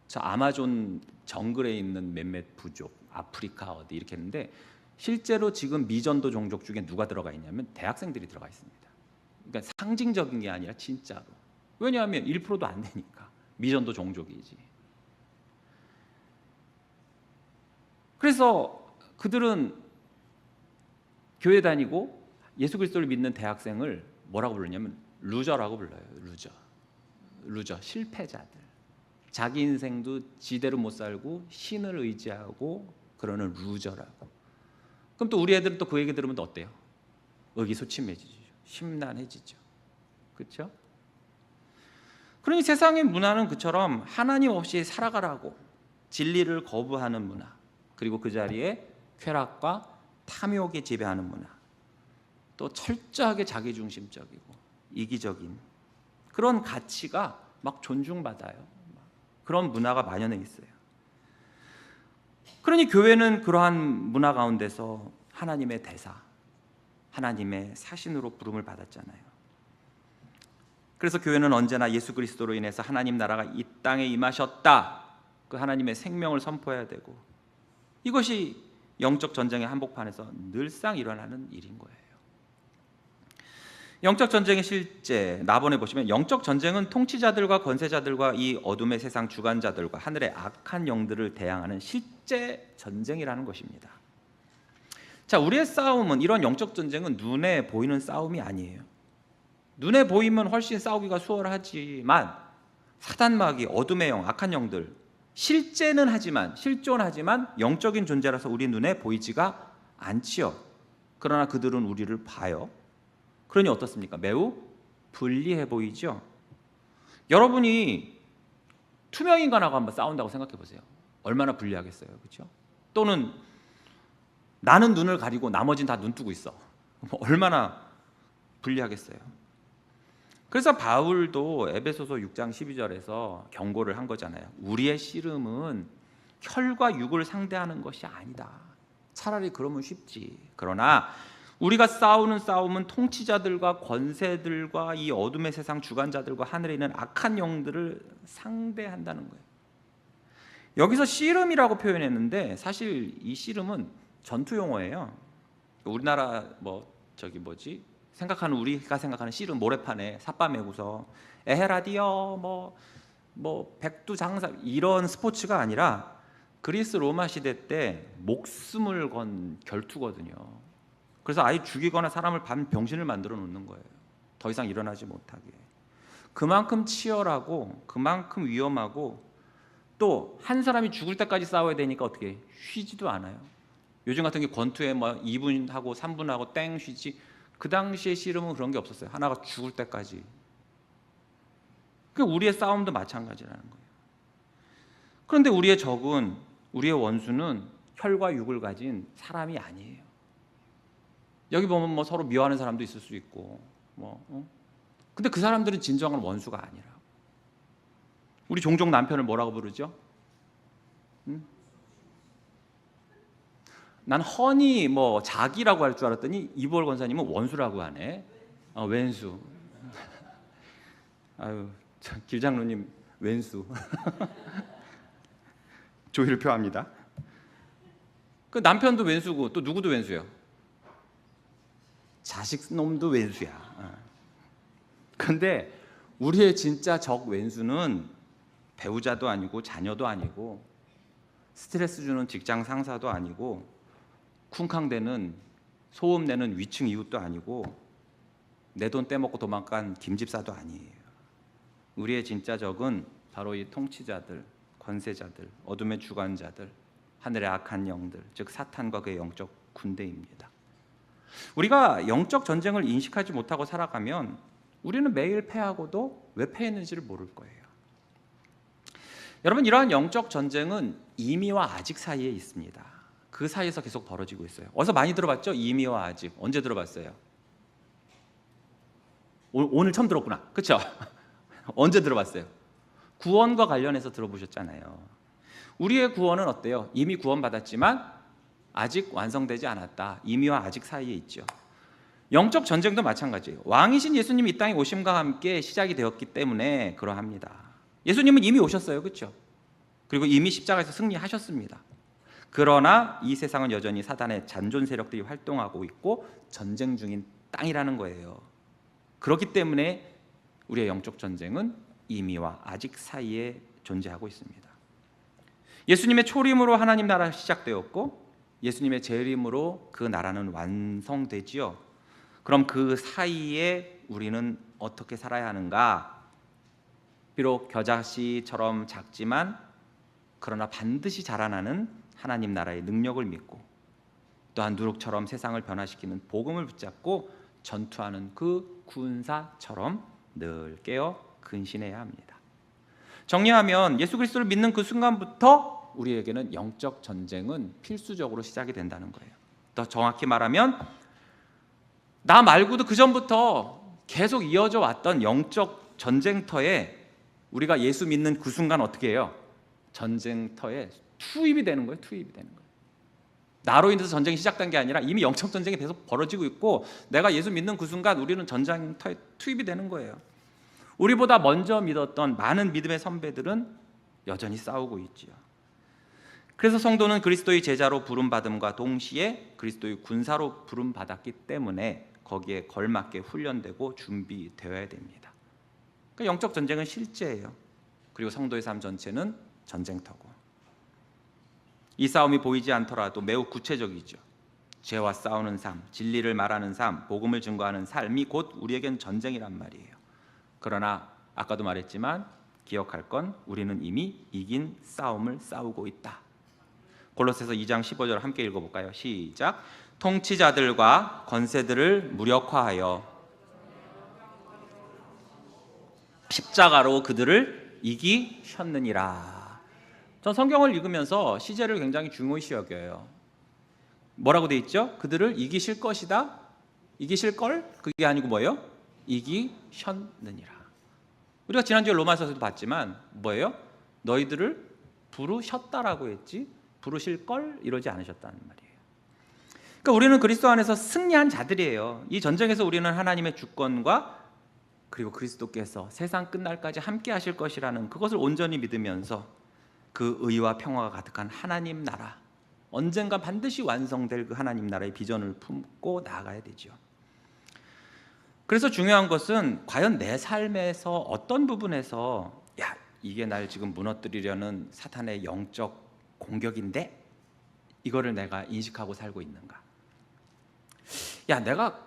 저 아마존 정글에 있는 몇몇 부족, 아프리카 어디 이렇게 했는데 실제로 지금 미전도 종족 중에 누가 들어가 있냐면 대학생들이 들어가 있습니다. 그러니까 상징적인 게 아니라 진짜로. 왜냐하면 1%도 안 되니까. 미전도 종족이지. 그래서 그들은 교회 다니고 예수 그리스도를 믿는 대학생을 뭐라고 부르냐면 루저라고 불러요. 루저, 실패자들. 자기 인생도 지대로 못 살고 신을 의지하고 그러는 루저라고. 그럼 또 우리 애들은 또 그 얘기 들으면 또 어때요? 의기소침해지죠. 심란해지죠. 그렇죠? 그러니 세상의 문화는 그처럼 하나님 없이 살아가라고 진리를 거부하는 문화, 그리고 그 자리에 쾌락과 탐욕이 지배하는 문화, 또 철저하게 자기중심적이고 이기적인 그런 가치가 막 존중받아요. 그런 문화가 만연해 있어요. 그러니 교회는 그러한 문화 가운데서 하나님의 대사, 하나님의 사신으로 부름을 받았잖아요. 그래서 교회는 언제나 예수 그리스도로 인해서 하나님 나라가 이 땅에 임하셨다, 그 하나님의 생명을 선포해야 되고, 이것이 영적 전쟁의 한복판에서 늘상 일어나는 일인 거예요. 영적 전쟁의 실제 나본에 보시면 영적 전쟁은 통치자들과 권세자들과 이 어둠의 세상 주관자들과 하늘의 악한 영들을 대항하는 실제 전쟁이라는 것입니다. 자, 우리의 싸움은, 이런 영적 전쟁은 눈에 보이는 싸움이 아니에요. 눈에 보이면 훨씬 싸우기가 수월하지만 사단마귀, 어둠의 영, 악한 영들 실존은 하지만 영적인 존재라서 우리 눈에 보이지가 않지요. 그러나 그들은 우리를 봐요. 그러니 어떻습니까? 매우 불리해 보이죠. 여러분이 투명 인간하고 한번 싸운다고 생각해 보세요. 얼마나 불리하겠어요, 그렇죠? 또는 나는 눈을 가리고 나머지는 다 눈 뜨고 있어. 얼마나 불리하겠어요. 그래서 바울도 에베소서 6장 12절에서 경고를 한 거잖아요. 우리의 씨름은 혈과 육을 상대하는 것이 아니다. 차라리 그러면 쉽지. 그러나 우리가 싸우는 싸움은 통치자들과 권세들과 이 어둠의 세상 주관자들과 하늘에 있는 악한 영들을 상대한다는 거예요. 여기서 씨름이라고 표현했는데 사실 이 씨름은 전투 용어예요. 우리나라 우리가 생각하는 씨름, 모래판에 삿바 메고서 에헤라디어 백두장사 이런 스포츠가 아니라 그리스 로마 시대 때 목숨을 건 결투거든요. 그래서 아예 죽이거나 사람을 병신을 만들어 놓는 거예요. 더 이상 일어나지 못하게. 그만큼 치열하고 그만큼 위험하고 또 한 사람이 죽을 때까지 싸워야 되니까 어떻게 쉬지도 않아요. 요즘 같은 게 권투에 2분 하고 3분 하고 땡 쉬지. 그 당시의 씨름은 그런 게 없었어요. 하나가 죽을 때까지. 그러니까 우리의 싸움도 마찬가지라는 거예요. 그런데 우리의 적은, 우리의 원수는 혈과 육을 가진 사람이 아니에요. 여기 보면 서로 미워하는 사람도 있을 수 있고 근데 그 사람들은 진정한 원수가 아니라. 우리 종종 남편을 뭐라고 부르죠? 난 허니 자기라고 할 줄 알았더니 이보월 권사님은 원수라고 하네. 왼수. 아유, 길장로님 왼수. 조의를 표합니다. 그 남편도 왼수고 또 누구도 왼수예요? 자식 놈도 왼수야. 근데 우리의 진짜 적 왼수는 배우자도 아니고 자녀도 아니고 스트레스 주는 직장 상사도 아니고 쿵쾅대는 소음 내는 위층 이웃도 아니고 내 돈 떼먹고 도망간 김집사도 아니에요. 우리의 진짜 적은 바로 이 통치자들, 권세자들, 어둠의 주관자들, 하늘의 악한 영들, 즉 사탄과 그의 영적 군대입니다. 우리가 영적 전쟁을 인식하지 못하고 살아가면 우리는 매일 패하고도 왜 패했는지를 모를 거예요. 여러분, 이러한 영적 전쟁은 이미와 아직 사이에 있습니다. 그 사이에서 계속 벌어지고 있어요. 어디서 많이 들어봤죠? 이미와 아직. 언제 들어봤어요? 오늘 처음 들었구나. 그렇죠? 언제 들어봤어요? 구원과 관련해서 들어보셨잖아요. 우리의 구원은 어때요? 이미 구원받았지만 아직 완성되지 않았다. 이미와 아직 사이에 있죠. 영적 전쟁도 마찬가지예요. 왕이신 예수님이 이 땅에 오심과 함께 시작이 되었기 때문에 그러합니다. 예수님은 이미 오셨어요. 그렇죠? 그리고 이미 십자가에서 승리하셨습니다. 그러나 이 세상은 여전히 사단의 잔존 세력들이 활동하고 있고 전쟁 중인 땅이라는 거예요. 그렇기 때문에 우리의 영적 전쟁은 이미와 아직 사이에 존재하고 있습니다. 예수님의 초림으로 하나님 나라가 시작되었고 예수님의 재림으로 그 나라는 완성되지요. 그럼 그 사이에 우리는 어떻게 살아야 하는가? 비록 겨자씨처럼 작지만 그러나 반드시 자라나는 하나님 나라의 능력을 믿고 또한 누룩처럼 세상을 변화시키는 복음을 붙잡고 전투하는 그 군사처럼 늘 깨어 근신해야 합니다. 정리하면 예수 그리스도를 믿는 그 순간부터 우리에게는 영적 전쟁은 필수적으로 시작이 된다는 거예요. 더 정확히 말하면 나 말고도 그 전부터 계속 이어져 왔던 영적 전쟁터에 우리가 예수 믿는 그 순간 어떻게 해요? 전쟁터에 투입이 되는 거예요. 투입이 되는 거예요. 나로 인해서 전쟁이 시작된 게 아니라 이미 영적 전쟁이 계속 벌어지고 있고 내가 예수 믿는 그 순간 우리는 전쟁터에 투입이 되는 거예요. 우리보다 먼저 믿었던 많은 믿음의 선배들은 여전히 싸우고 있지요. 그래서 성도는 그리스도의 제자로 부름받음과 동시에 그리스도의 군사로 부름받았기 때문에 거기에 걸맞게 훈련되고 준비되어야 됩니다. 그러니까 영적 전쟁은 실제예요. 그리고 성도의 삶 전체는 전쟁터고 이 싸움이 보이지 않더라도 매우 구체적이죠. 죄와 싸우는 삶, 진리를 말하는 삶, 복음을 증거하는 삶이 곧 우리에겐 전쟁이란 말이에요. 그러나 아까도 말했지만 기억할 건 우리는 이미 이긴 싸움을 싸우고 있다. 골로새서 2장 15절 함께 읽어볼까요? 시작. 통치자들과 권세들을 무력화하여 십자가로 그들을 이기셨느니라. 전 성경을 읽으면서 시제를 굉장히 중요시 여겨요. 뭐라고 돼 있죠? 그들을 이기실 것이다. 이기실 걸? 그게 아니고 뭐예요? 이기셨느니라. 우리가 지난주에 로마서에서도 봤지만 뭐예요? 너희들을 부르셨다라고 했지 부르실 걸 이러지 않으셨다는 말이에요. 그러니까 우리는 그리스도 안에서 승리한 자들이에요. 이 전쟁에서 우리는 하나님의 주권과 그리고 그리스도께서 세상 끝날까지 함께 하실 것이라는 그것을 온전히 믿으면서 그 의와 평화가 가득한 하나님 나라, 언젠가 반드시 완성될 그 하나님 나라의 비전을 품고 나아가야 되죠. 그래서 중요한 것은 과연 내 삶에서 어떤 부분에서 야, 이게 날 지금 무너뜨리려는 사탄의 영적 공격인데 이거를 내가 인식하고 살고 있는가? 야, 내가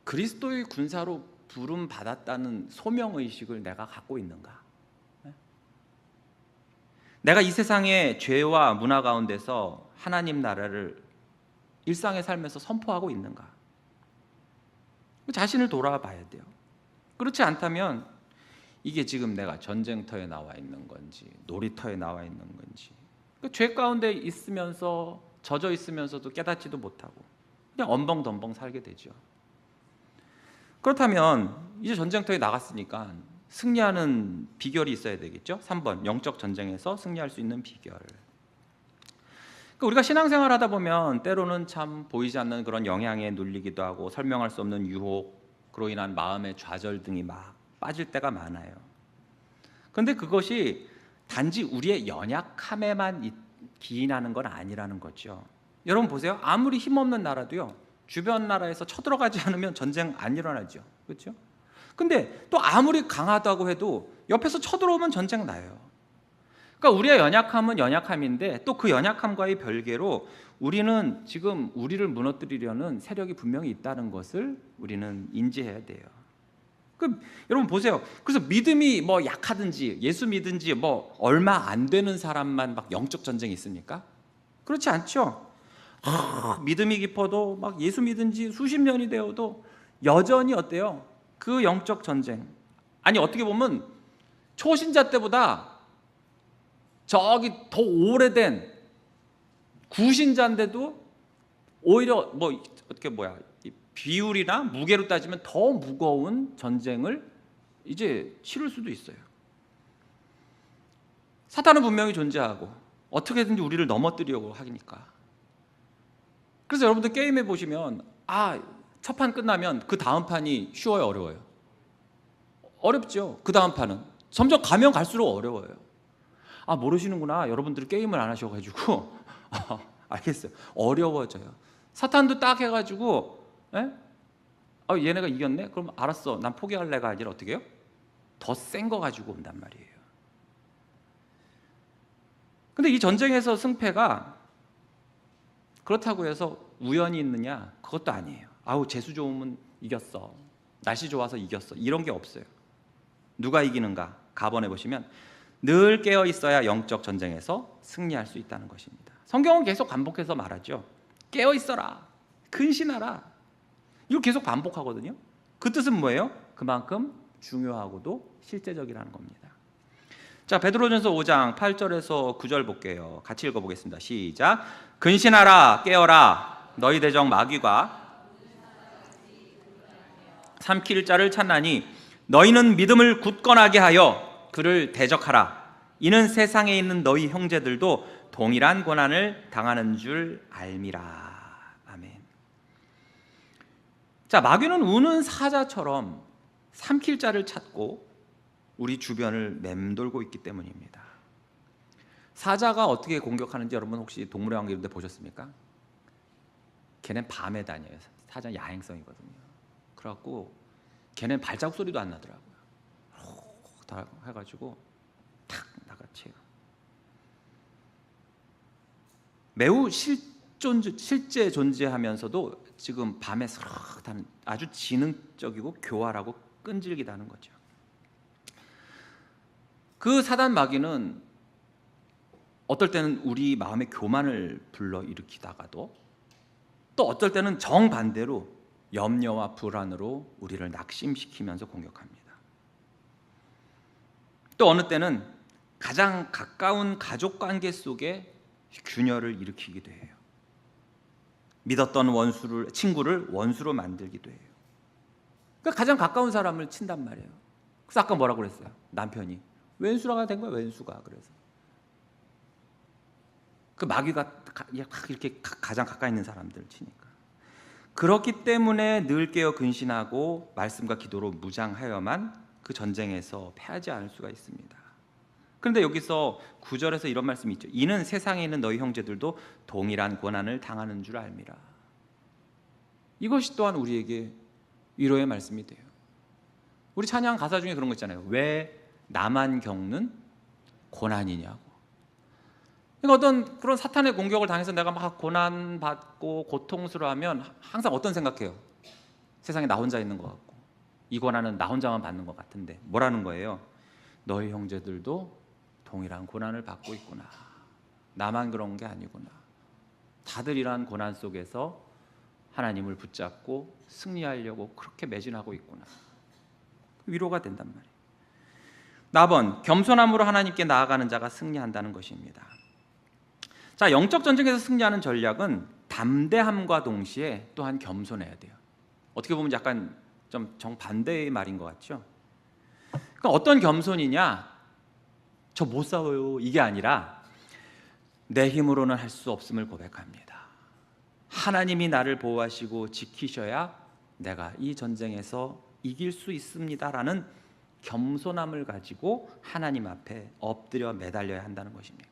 그리스도의 군사로 부름 받았다는 소명 의식을 내가 갖고 있는가? 내가 이 세상의 죄와 문화 가운데서 하나님 나라를 일상의 삶에서 선포하고 있는가? 자신을 돌아봐야 돼요. 그렇지 않다면 이게 지금 내가 전쟁터에 나와 있는 건지 놀이터에 나와 있는 건지 죄 가운데 있으면서 젖어 있으면서도 깨닫지도 못하고 그냥 엄벙덤벙 살게 되죠. 그렇다면 이제 전쟁터에 나갔으니까 승리하는 비결이 있어야 되겠죠. 3번 영적 전쟁에서 승리할 수 있는 비결. 그러니까 우리가 신앙생활 하다 보면 때로는 참 보이지 않는 그런 영향에 눌리기도 하고 설명할 수 없는 유혹으로 인한 마음의 좌절 등이 막 빠질 때가 많아요. 그런데 그것이 단지 우리의 연약함에만 기인하는 건 아니라는 거죠. 여러분 보세요. 아무리 힘없는 나라도요, 주변 나라에서 쳐들어가지 않으면 전쟁 안 일어나죠. 그렇죠? 근데 또 아무리 강하다고 해도 옆에서 쳐들어오면 전쟁 나요. 그러니까 우리의 연약함은 연약함인데 또 그 연약함과의 별개로 우리는 지금 우리를 무너뜨리려는 세력이 분명히 있다는 것을 우리는 인지해야 돼요. 여러분 보세요. 그래서 믿음이 뭐 약하든지 예수 믿은지 뭐 얼마 안 되는 사람만 막 영적 전쟁이 있습니까? 그렇지 않죠. 믿음이 깊어도 막 예수 믿은 지 수십 년이 되어도 여전히 어때요? 그 영적 전쟁. 아니 어떻게 보면 초신자 때보다 저기 더 오래된 구신자인데도 오히려 뭐 어떻게 비율이나 무게로 따지면 더 무거운 전쟁을 이제 치를 수도 있어요. 사탄은 분명히 존재하고 어떻게든지 우리를 넘어뜨리려고 하니까. 그래서 여러분들 게임해 보시면 첫 판 끝나면 그 다음 판이 쉬워요, 어려워요? 어렵죠. 그 다음 판은 점점 가면 갈수록 어려워요. 모르시는구나. 여러분들이 게임을 안 하셔가지고 알겠어요. 어려워져요. 사탄도 딱 해가지고 얘네가 이겼네? 그럼 알았어. 난 포기할래가 아니라 어떻게 해요? 더 센 거 가지고 온단 말이에요. 근데 이 전쟁에서 승패가 그렇다고 해서 우연히 있느냐? 그것도 아니에요. 재수 좋으면 이겼어. 날씨 좋아서 이겼어. 이런 게 없어요. 누가 이기는가? 가번에 보시면 늘 깨어 있어야 영적 전쟁에서 승리할 수 있다는 것입니다. 성경은 계속 반복해서 말하죠. 깨어 있어라. 근신하라. 이걸 계속 반복하거든요. 그 뜻은 뭐예요? 그만큼 중요하고도 실제적이라는 겁니다. 자, 베드로전서 5장 8절에서 9절 볼게요. 같이 읽어보겠습니다. 시작. 근신하라, 깨어라. 너희 대적 마귀가 삼킬 자를 찾나니 너희는 믿음을 굳건하게 하여 그를 대적하라. 이는 세상에 있는 너희 형제들도 동일한 고난을 당하는 줄 알미라. 아멘. 자, 마귀는 우는 사자처럼 삼킬 자를 찾고 우리 주변을 맴돌고 있기 때문입니다. 사자가 어떻게 공격하는지 여러분 혹시 동물의 왕국 이런 데 보셨습니까? 걔는 밤에 다녀요. 사자 야행성이거든요. 그래갖고 걔는 발자국 소리도 안 나더라고요. 다 해가지고 탁 나가채요. 매우 실제 존재하면서도 지금 밤에 스르륵하는 아주 지능적이고 교활하고 끈질기다는 거죠. 그 사단 마귀는 어떨 때는 우리 마음의 교만을 불러일으키다가도 또 어떨 때는 정반대로 염려와 불안으로 우리를 낙심시키면서 공격합니다. 또 어느 때는 가장 가까운 가족관계 속에 균열을 일으키기도 해요. 믿었던 친구를 원수로 만들기도 해요. 그러니까 가장 가까운 사람을 친단 말이에요. 그래서 아까 뭐라고 그랬어요? 남편이 왼수라가 된 거야. 왼수가. 그래서 그 마귀가 이렇게 가장 가까이 있는 사람들 치니까. 그렇기 때문에 늘 깨어 근신하고 말씀과 기도로 무장하여만 그 전쟁에서 패하지 않을 수가 있습니다. 그런데 여기서 9절에서 이런 말씀이 있죠. 이는 세상에 있는 너희 형제들도 동일한 고난을 당하는 줄 알미라. 이것이 또한 우리에게 위로의 말씀이 돼요. 우리 찬양 가사 중에 그런 거 있잖아요. 왜 나만 겪는 고난이냐고. 그러니까 어떤 그런 사탄의 공격을 당해서 내가 막 고난받고 고통스러워하면 항상 어떤 생각해요? 세상에 나 혼자 있는 것 같고 이 고난은 나 혼자만 받는 것 같은데 뭐라는 거예요? 너희 형제들도 동일한 고난을 받고 있구나. 나만 그런 게 아니구나. 다들 이러한 고난 속에서 하나님을 붙잡고 승리하려고 그렇게 매진하고 있구나. 위로가 된단 말이에요. 4번, 겸손함으로 하나님께 나아가는 자가 승리한다는 것입니다. 자, 영적 전쟁에서 승리하는 전략은 담대함과 동시에 또한 겸손해야 돼요. 어떻게 보면 약간 좀 정반대의 말인 것 같죠? 그러니까 어떤 겸손이냐? 저 못 싸워요. 이게 아니라 내 힘으로는 할 수 없음을 고백합니다. 하나님이 나를 보호하시고 지키셔야 내가 이 전쟁에서 이길 수 있습니다라는 겸손함을 가지고 하나님 앞에 엎드려 매달려야 한다는 것입니다.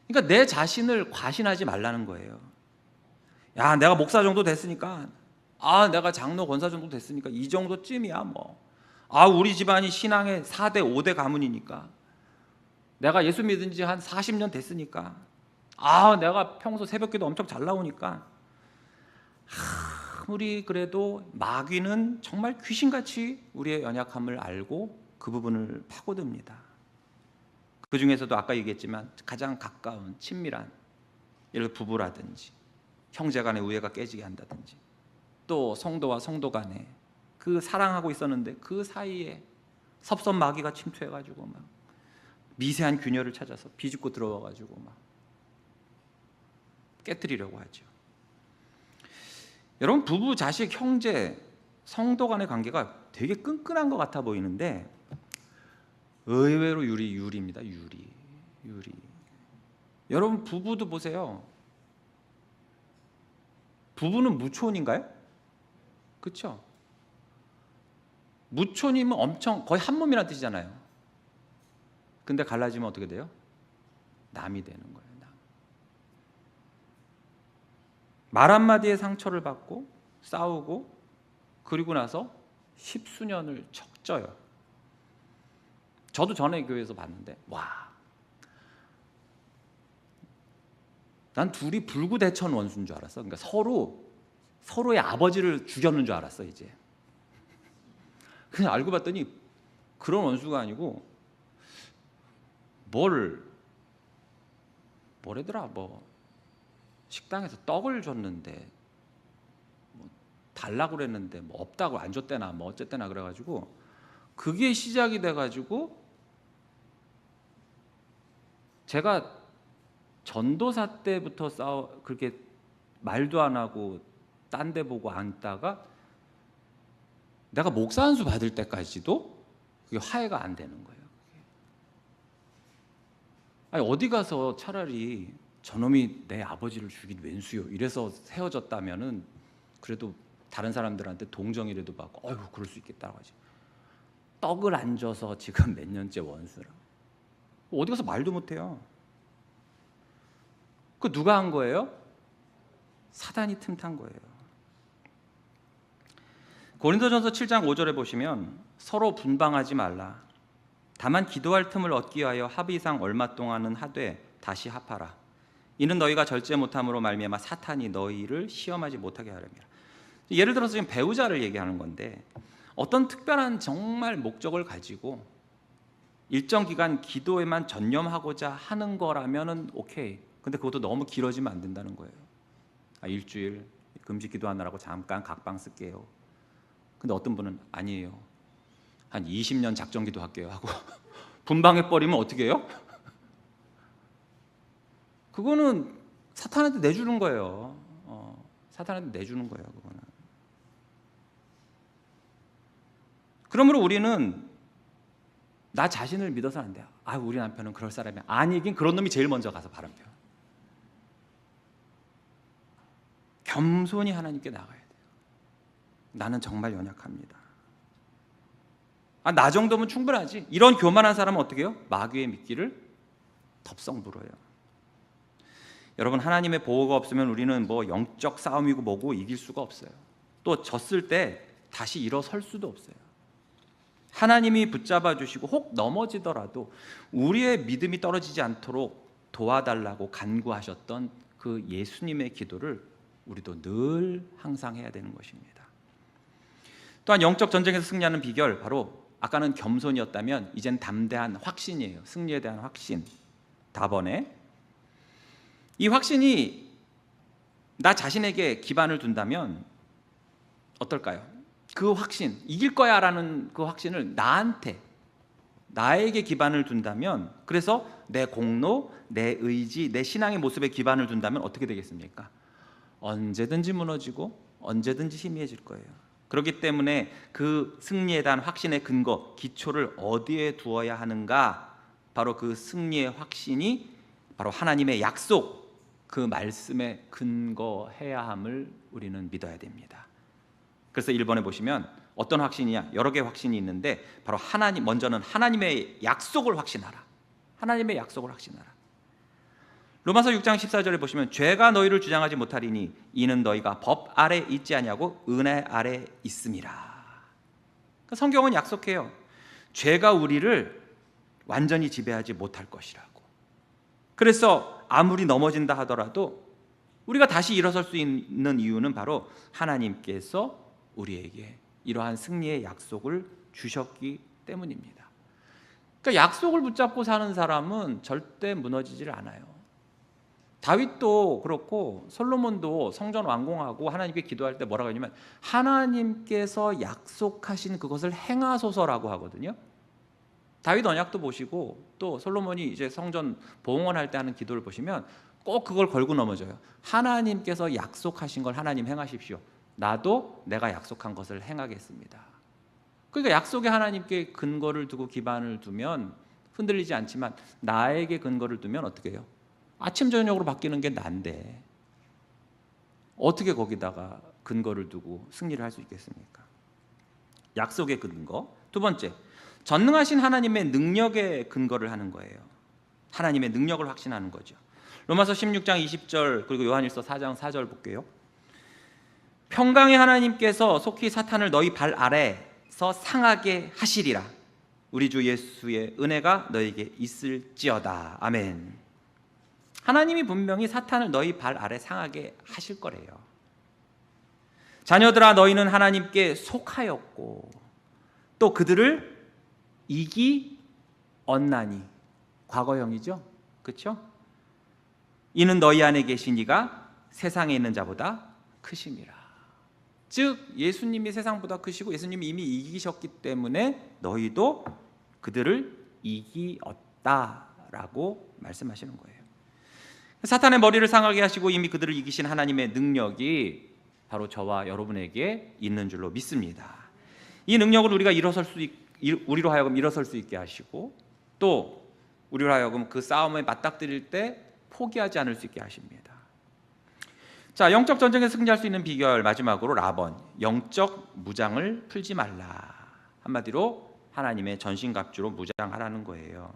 그러니까 내 자신을 과신하지 말라는 거예요. 야, 내가 목사 정도 됐으니까, 내가 장로 권사 정도 됐으니까 이 정도쯤이야 뭐. 우리 집안이 신앙의 4대 5대 가문이니까, 내가 예수 믿은 지 한 40년 됐으니까, 내가 평소 새벽기도 엄청 잘 나오니까. 아무리 그래도 마귀는 정말 귀신같이 우리의 연약함을 알고 그 부분을 파고듭니다. 그 중에서도 아까 얘기했지만 가장 가까운 친밀한, 예를 들어 부부라든지 형제 간의 우애가 깨지게 한다든지, 또 성도와 성도 간에 그 사랑하고 있었는데 그 사이에 섭섭 마귀가 침투해가지고 막 미세한 균열을 찾아서 비집고 들어와가지고 막 깨뜨리려고 하죠. 여러분, 부부, 자식, 형제, 성도 간의 관계가 되게 끈끈한 것 같아 보이는데 의외로 유리입니다. 유리. 여러분, 부부도 보세요. 부부는 무촌인가요? 그렇죠? 무촌이면 엄청 거의 한 몸이라는 뜻이잖아요. 근데 갈라지면 어떻게 돼요? 남이 되는 거예요. 말 한마디에 상처를 받고 싸우고 그리고 나서 10수년을 척져요. 저도 전에 교회에서 봤는데 난 둘이 불구대천 원수인 줄 알았어. 그러니까 서로의 아버지를 죽였는 줄 알았어. 이제 그냥 알고 봤더니 그런 원수가 아니고 뭐래더라. 식당에서 떡을 줬는데 달라고 그랬는데 없다고 안 줬대나 어쨌대나 그래가지고 그게 시작이 돼가지고 제가 전도사 때부터 그렇게 말도 안 하고 딴 데 보고 앉다가 내가 목사 안수 받을 때까지도 그게 화해가 안 되는 거예요. 어디 가서 차라리 저놈이 내 아버지를 죽인 왼수요 이래서 헤어졌다면은 그래도 다른 사람들한테 동정이라도 받고 그럴 수 있겠다고 하지. 떡을 안 줘서 지금 몇 년째 원수라. 어디 가서 말도 못해요. 그 누가 한 거예요? 사단이 틈탄 거예요. 고린도전서 7장 5절에 보시면 서로 분방하지 말라. 다만 기도할 틈을 얻기 위하여 합의상 얼마 동안은 하되 다시 합하라. 이는 너희가 절제 못함으로 말미암아 사탄이 너희를 시험하지 못하게 하려니라. 예를 들어서 지금 배우자를 얘기하는 건데 어떤 특별한 정말 목적을 가지고 일정 기간 기도에만 전념하고자 하는 거라면은 오케이. 근데 그것도 너무 길어지면 안 된다는 거예요. 일주일 금식 기도하느라고 잠깐 각방 쓸게요. 근데 어떤 분은 아니에요. 한 20년 작정 기도할게요 하고 분방해 버리면 어떻게 해요? 그거는 사탄한테 내주는 거예요. 사탄한테 내주는 거예요. 그거는. 그러므로 우리는 나 자신을 믿어서는 안 돼요. 우리 남편은 그럴 사람이 아니긴 그런 놈이 제일 먼저 가서 바람 펴요. 겸손히 하나님께 나가야 돼요. 나는 정말 연약합니다. 나 정도면 충분하지. 이런 교만한 사람은 어떻게 해요? 마귀의 미끼를 덥석 물어요. 여러분, 하나님의 보호가 없으면 우리는 뭐 영적 싸움이고 뭐고 이길 수가 없어요. 또 졌을 때 다시 일어설 수도 없어요. 하나님이 붙잡아 주시고 혹 넘어지더라도 우리의 믿음이 떨어지지 않도록 도와달라고 간구하셨던 그 예수님의 기도를 우리도 늘 항상 해야 되는 것입니다. 또한 영적 전쟁에서 승리하는 비결, 바로 아까는 겸손이었다면 이젠 담대한 확신이에요. 승리에 대한 확신. 다번에 이 확신이 나 자신에게 기반을 둔다면 어떨까요? 그 확신, 이길 거야 라는 그 확신을 나에게 기반을 둔다면, 그래서 내 공로, 내 의지, 내 신앙의 모습에 기반을 둔다면 어떻게 되겠습니까? 언제든지 무너지고 언제든지 희미해질 거예요. 그렇기 때문에 그 승리에 대한 확신의 근거, 기초를 어디에 두어야 하는가? 바로 그 승리의 확신이 바로 하나님의 약속, 그 말씀에 근거해야 함을 우리는 믿어야 됩니다. 그래서 1번에 보시면 어떤 확신이냐? 여러 개의 확신이 있는데 바로 먼저는 하나님의 약속을 확신하라. 하나님의 약속을 확신하라. 로마서 6장 14절에 보시면 죄가 너희를 주장하지 못하리니 이는 너희가 법 아래 있지 아니하고 은혜 아래 있음이라. 그러니까 성경은 약속해요. 죄가 우리를 완전히 지배하지 못할 것이라고. 그래서 아무리 넘어진다 하더라도 우리가 다시 일어설 수 있는 이유는 바로 하나님께서 우리에게 이러한 승리의 약속을 주셨기 때문입니다. 그러니까 약속을 붙잡고 사는 사람은 절대 무너지질 않아요. 다윗도 그렇고 솔로몬도 성전 완공하고 하나님께 기도할 때 뭐라고 하냐면 하나님께서 약속하신 그것을 행하소서라고 하거든요. 다윗 언약도 보시고 또 솔로몬이 이제 성전 봉헌할 때 하는 기도를 보시면 꼭 그걸 걸고 넘어져요. 하나님께서 약속하신 걸 하나님 행하십시오. 나도 내가 약속한 것을 행하겠습니다. 그러니까 약속에 하나님께 근거를 두고 기반을 두면 흔들리지 않지만 나에게 근거를 두면 어떻게 해요? 아침 저녁으로 바뀌는 게 난데 어떻게 거기다가 근거를 두고 승리를 할 수 있겠습니까? 약속의 근거. 두 번째, 전능하신 하나님의 능력에 근거를 하는 거예요. 하나님의 능력을 확신하는 거죠. 로마서 16장 20절 그리고 요한일서 4장 4절 볼게요. 평강의 하나님께서 속히 사탄을 너희 발 아래서 상하게 하시리라. 우리 주 예수의 은혜가 너에게 있을지어다. 아멘. 하나님이 분명히 사탄을 너희 발 아래 상하게 하실 거래요. 자녀들아, 너희는 하나님께 속하였고 또 그들을 이기었나니. 과거형이죠, 그렇죠? 이는 너희 안에 계신 이가 세상에 있는 자보다 크심이라. 즉 예수님이 세상보다 크시고 예수님이 이미 이기셨기 때문에 너희도 그들을 이기었다라고 말씀하시는 거예요. 사탄의 머리를 상하게 하시고 이미 그들을 이기신 하나님의 능력이 바로 저와 여러분에게 있는 줄로 믿습니다. 이 능력을 우리로 하여금 일어설 수 있게 하시고 또 우리로 하여금 그 싸움에 맞닥뜨릴 때 포기하지 않을 수 있게 하십니다. 자, 영적 전쟁에 승리할 수 있는 비결, 마지막으로 라번, 영적 무장을 풀지 말라. 한마디로 하나님의 전신갑주로 무장하라는 거예요.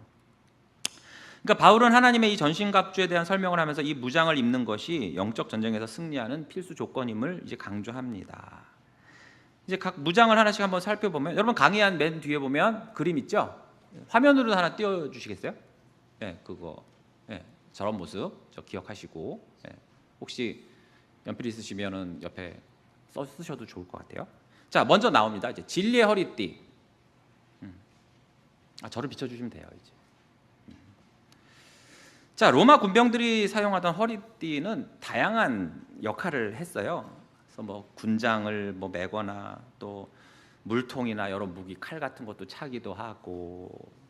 그러니까 바울은 하나님의 이 전신갑주에 대한 설명을 하면서 이 무장을 입는 것이 영적 전쟁에서 승리하는 필수 조건임을 이제 강조합니다. 이제 각 무장을 하나씩 한번 살펴보면, 여러분 강의한 맨 뒤에 보면 그림 있죠? 화면으로 하나 띄워주시겠어요? 네, 그거, 네, 저런 모습 저 기억하시고, 네, 혹시 연필 있으시면은 옆에 쓰셔도 좋을 것 같아요. 자, 먼저 나옵니다. 이제 진리의 허리띠. 저를 비춰주시면 돼요. 이제. 자, 로마 군병들이 사용하던 허리띠는 다양한 역할을 했어요. 그래서 뭐 군장을 뭐 매거나 또 물통이나 여러 무기, 칼 같은 것도 차기도 하고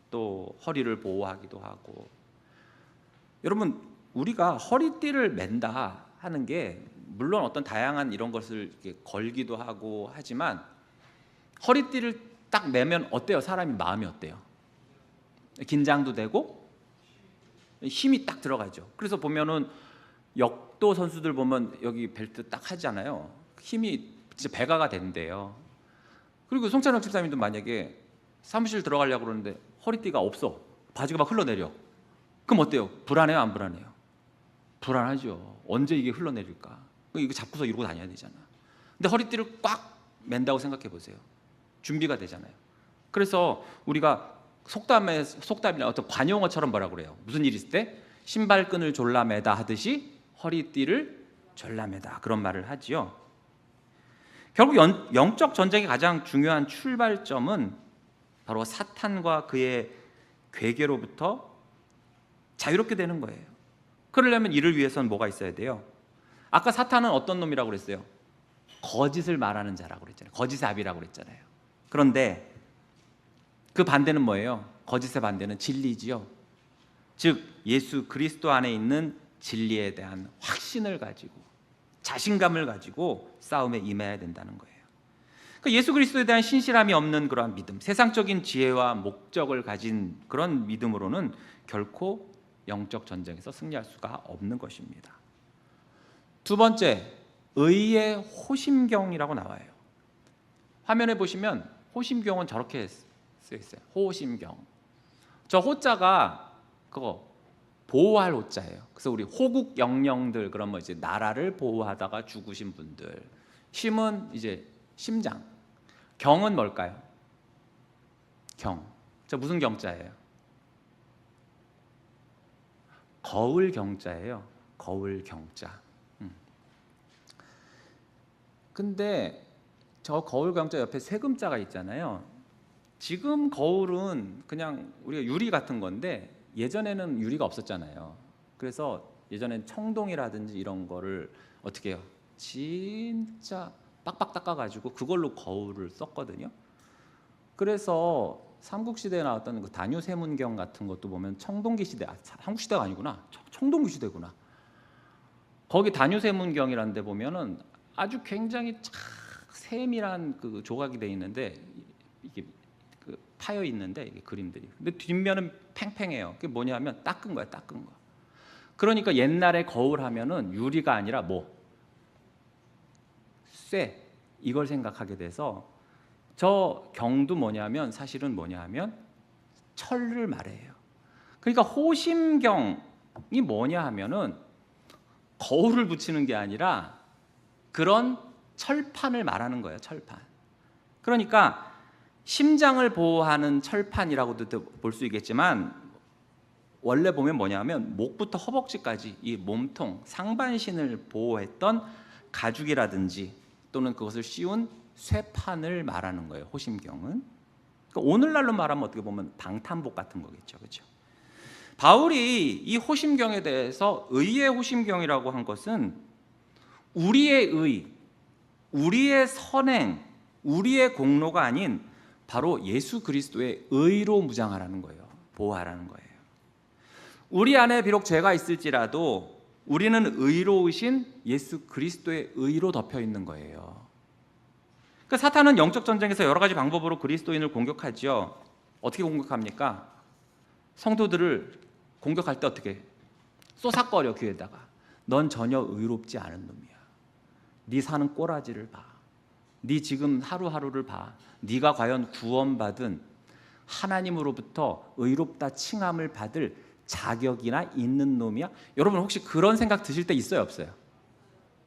또 허리를 보호하기도 하고. 여러분, 우리가 허리띠를 맨다 하는 게 물론 어떤 다양한 이런 것을 이렇게 걸기도 하고 하지만 허리띠를 딱 매면 어때요? 사람이 마음이 어때요? 긴장도 되고 힘이 딱 들어가죠. 그래서 보면은 격도 선수들 보면 여기 벨트 딱 하잖아요. 힘이 진짜 배가가 된대요. 그리고 송찬혁 집사님도 만약에 사무실 들어가려고 그러는데 허리띠가 없어, 바지가 막 흘러내려, 그럼 어때요? 불안해요, 안 불안해요? 불안하죠. 언제 이게 흘러내릴까? 이거 잡고서 이러고 다녀야 되잖아. 근데 허리띠를 꽉 맨다고 생각해 보세요. 준비가 되잖아요. 그래서 우리가 속담이나 어떤 관용어처럼 뭐라고 그래요? 무슨 일이 있을 때 신발끈을 졸라매다 하듯이 허리띠를 졸라매다, 그런 말을 하지요. 결국 영적 전쟁의 가장 중요한 출발점은 바로 사탄과 그의 괴계로부터 자유롭게 되는 거예요. 그러려면 이를 위해서는 뭐가 있어야 돼요? 아까 사탄은 어떤 놈이라고 그랬어요? 거짓을 말하는 자라고 그랬잖아요. 거짓의 아비라고 그랬잖아요. 그런데 그 반대는 뭐예요? 거짓의 반대는 진리지요. 즉 예수 그리스도 안에 있는 진리에 대한 확신을 가지고 자신감을 가지고 싸움에 임해야 된다는 거예요. 그러니까 예수 그리스도에 대한 신실함이 없는 그러한 믿음, 세상적인 지혜와 목적을 가진 그런 믿음으로는 결코 영적 전쟁에서 승리할 수가 없는 것입니다. 두 번째, 의의 호심경이라고 나와요. 화면에 보시면 호심경은 저렇게 쓰여 있어요. 호심경. 저 호자가 그거 보호할 호자예요. 그래서 우리 호국 영령들, 그런 뭐 이제 나라를 보호하다가 죽으신 분들. 심은 이제 심장. 경은 뭘까요? 경. 저 무슨 경자예요? 거울 경자예요. 거울 경자. 근데 저 거울 경자 옆에 세금자가 있잖아요. 지금 거울은 그냥 우리가 유리 같은 건데 예전에는 유리가 없었잖아요. 그래서 예전엔 청동이라든지 이런 거를 어떻게 해요? 진짜 빡빡 닦아가지고 그걸로 거울을 썼거든요. 그래서 삼국시대에 나왔던 그 다뉴세문경 같은 것도 보면 청동기 시대, 삼국시대가 아니구나, 청동기 시대구나. 거기 다뉴세문경이라는 데 보면은 아주 굉장히 세밀한 그 조각이 돼 있는데 이게 그 파여 있는데 이게 그림들이. 근데 뒷면은 팽팽해요. 그게 뭐냐면 닦은 거야, 닦은 거. 그러니까 옛날에 거울 하면은 유리가 아니라 뭐 쇠, 이걸 생각하게 돼서 저 경도 뭐냐면 사실은 뭐냐면 철을 말해요. 그러니까 호심경이 뭐냐 하면은 거울을 붙이는 게 아니라 그런 철판을 말하는 거예요. 철판. 그러니까 심장을 보호하는 철판이라고도 볼 수 있겠지만 원래 보면 뭐냐면 목부터 허벅지까지 이 몸통, 상반신을 보호했던 가죽이라든지 또는 그것을 씌운 쇠판을 말하는 거예요. 호심경은. 그러니까 오늘날로 말하면 어떻게 보면 방탄복 같은 거겠죠. 그렇죠? 바울이 이 호심경에 대해서 의의 호심경이라고 한 것은 우리의 의, 우리의 선행, 우리의 공로가 아닌 바로 예수 그리스도의 의로 무장하라는 거예요. 보호하라는 거예요. 우리 안에 비록 죄가 있을지라도 우리는 의로우신 예수 그리스도의 의로 덮여 있는 거예요. 그러니까 사탄은 영적 전쟁에서 여러 가지 방법으로 그리스도인을 공격하죠. 어떻게 공격합니까? 성도들을 공격할 때 어떻게? 쏘삭거려 귀에다가. 넌 전혀 의롭지 않은 놈이야. 네 사는 꼬라지를 봐. 네 지금 하루하루를 봐. 네가 과연 구원받은 하나님으로부터 의롭다 칭함을 받을 자격이나 있는 놈이야? 여러분 혹시 그런 생각 드실 때 있어요, 없어요?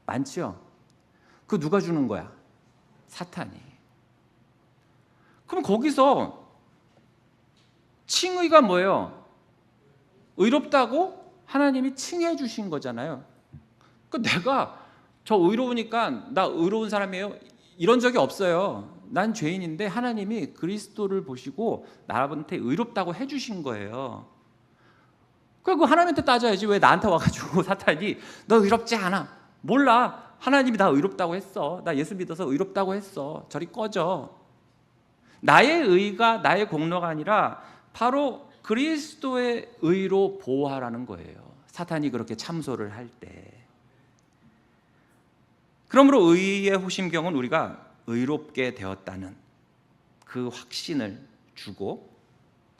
많지요. 그 누가 주는 거야? 사탄이. 그럼 거기서 칭의가 뭐예요? 의롭다고 하나님이 칭해 주신 거잖아요. 그러니까 내가 저 의로우니까 나 의로운 사람이에요, 이런 적이 없어요. 난 죄인인데 하나님이 그리스도를 보시고 나한테 의롭다고 해주신 거예요. 그리고 하나님한테 따져야지. 왜 나한테 와가지고 사탄이 너 의롭지 않아? 몰라. 하나님이 나 의롭다고 했어. 나 예수 믿어서 의롭다고 했어. 저리 꺼져. 나의 의가 나의 공로가 아니라 바로 그리스도의 의로 보호하라는 거예요. 사탄이 그렇게 참소를 할 때. 그러므로 의의 호심경은 우리가 의롭게 되었다는 그 확신을 주고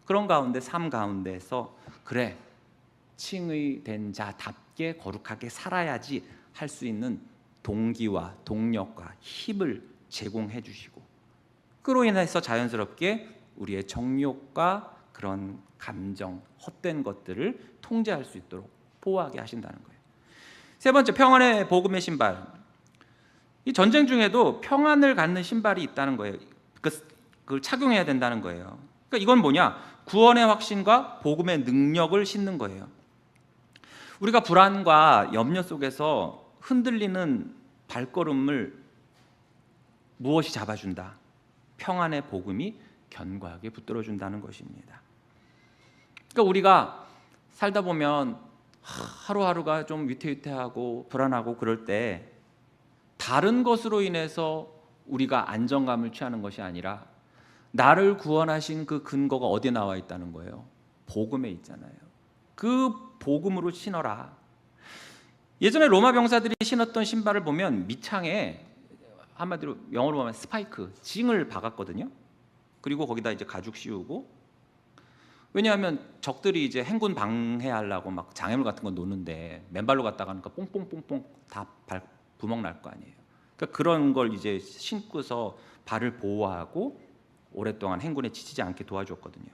그런 가운데 삶 가운데서 그래 칭의된 자답게 답게 거룩하게 살아야지 할 수 있는 동기와 동력과 힘을 제공해 주시고, 그로 인해서 자연스럽게 우리의 정욕과 그런 감정, 헛된 것들을 통제할 수 있도록 보호하게 하신다는 거예요. 세 번째, 평안의 복음의 신발. 이 전쟁 중에도 평안을 갖는 신발이 있다는 거예요. 그걸 착용해야 된다는 거예요. 그러니까 이건 뭐냐? 구원의 확신과 복음의 능력을 신는 거예요. 우리가 불안과 염려 속에서 흔들리는 발걸음을 무엇이 잡아준다? 평안의 복음이 견고하게 붙들어준다는 것입니다. 그러니까 우리가 살다 보면 하루하루가 좀 위태위태하고 불안하고 그럴 때 다른 것으로 인해서 우리가 안정감을 취하는 것이 아니라 나를 구원하신 그 근거가 어디에 나와 있다는 거예요? 복음에 있잖아요. 그 복음으로 신어라. 예전에 로마 병사들이 신었던 신발을 보면 밑창에 한마디로 영어로 하면 스파이크, 징을 박았거든요. 그리고 거기다 이제 가죽 씌우고, 왜냐하면 적들이 이제 행군 방해하려고 막 장애물 같은 거 놓는데 맨발로 갔다 가니까 뽕뽕뽕뽕 다 구멍 날 거 아니에요. 그러니까 그런 걸 이제 신고서 발을 보호하고 오랫동안 행군에 지치지 않게 도와줬거든요.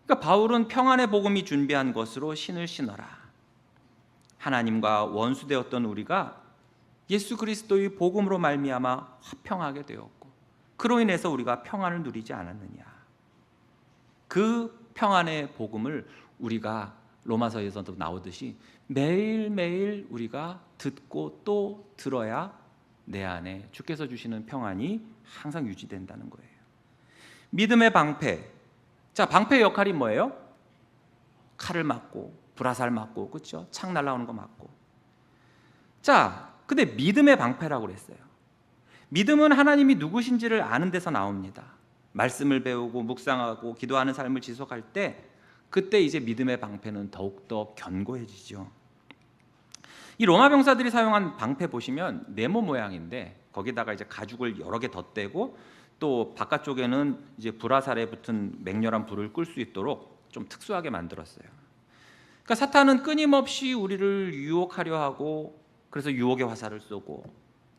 그러니까 바울은 평안의 복음이 준비한 것으로 신을 신어라. 하나님과 원수되었던 우리가 예수 그리스도의 복음으로 말미암아 화평하게 되었고, 그로 인해서 우리가 평안을 누리지 않았느냐. 그 평안의 복음을 우리가 로마서에서도 나오듯이 매일매일 우리가 듣고 또 들어야 내 안에 주께서 주시는 평안이 항상 유지된다는 거예요. 믿음의 방패. 자, 방패의 역할이 뭐예요? 칼을 맞고 불화살 맞고, 그렇죠? 창 날라오는 거 맞고. 자, 근데 믿음의 방패라고 그랬어요. 믿음은 하나님이 누구신지를 아는 데서 나옵니다. 말씀을 배우고 묵상하고 기도하는 삶을 지속할 때, 그때 이제 믿음의 방패는 더욱더 견고해지죠. 이 로마 병사들이 사용한 방패 보시면 네모 모양인데 거기다가 이제 가죽을 여러 개 덧대고 또 바깥쪽에는 이제 불화살에 붙은 맹렬한 불을 끌 수 있도록 좀 특수하게 만들었어요. 그러니까 사탄은 끊임없이 우리를 유혹하려 하고, 그래서 유혹의 화살을 쏘고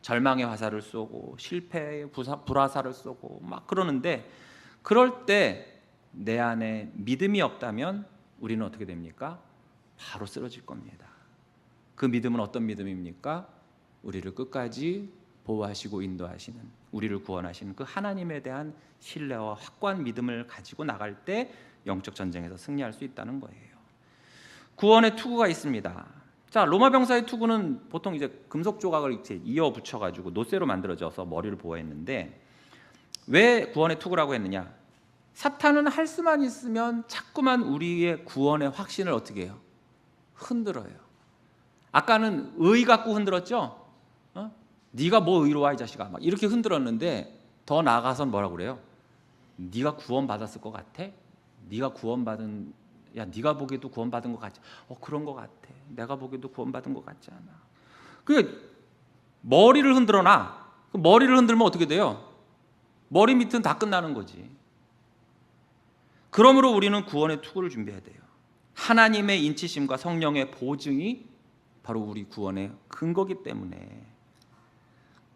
절망의 화살을 쏘고 실패의 불화살을 쏘고 막 그러는데, 그럴 때 내 안에 믿음이 없다면 우리는 어떻게 됩니까? 바로 쓰러질 겁니다. 그 믿음은 어떤 믿음입니까? 우리를 끝까지 보호하시고 인도하시는, 우리를 구원하시는 그 하나님에 대한 신뢰와 확고한 믿음을 가지고 나갈 때 영적 전쟁에서 승리할 수 있다는 거예요. 구원의 투구가 있습니다. 자, 로마 병사의 투구는 보통 이제 금속 조각을 이제 이어 붙여 가지고 노쇠로 만들어져서 머리를 보호했는데, 왜 구원의 투구라고 했느냐? 사탄은 할 수만 있으면 자꾸만 우리의 구원의 확신을 어떻게 해요? 흔들어요. 아까는 의 갖고 흔들었죠? 네가 뭐 의로 와 이 자식아, 막 이렇게 흔들었는데, 더 나아가선 뭐라고 그래요? 네가 구원받았을 것 같아? 네가 구원받은, 야, 네가 보기에도 구원받은 것 같지? 그런 것 같아. 내가 보기에도 구원받은 것 같지 않아? 그 머리를 흔들어놔. 머리를 흔들면 어떻게 돼요? 머리 밑은 다 끝나는 거지. 그러므로 우리는 구원의 투구를 준비해야 돼요. 하나님의 인치심과 성령의 보증이 바로 우리 구원의 근거기 때문에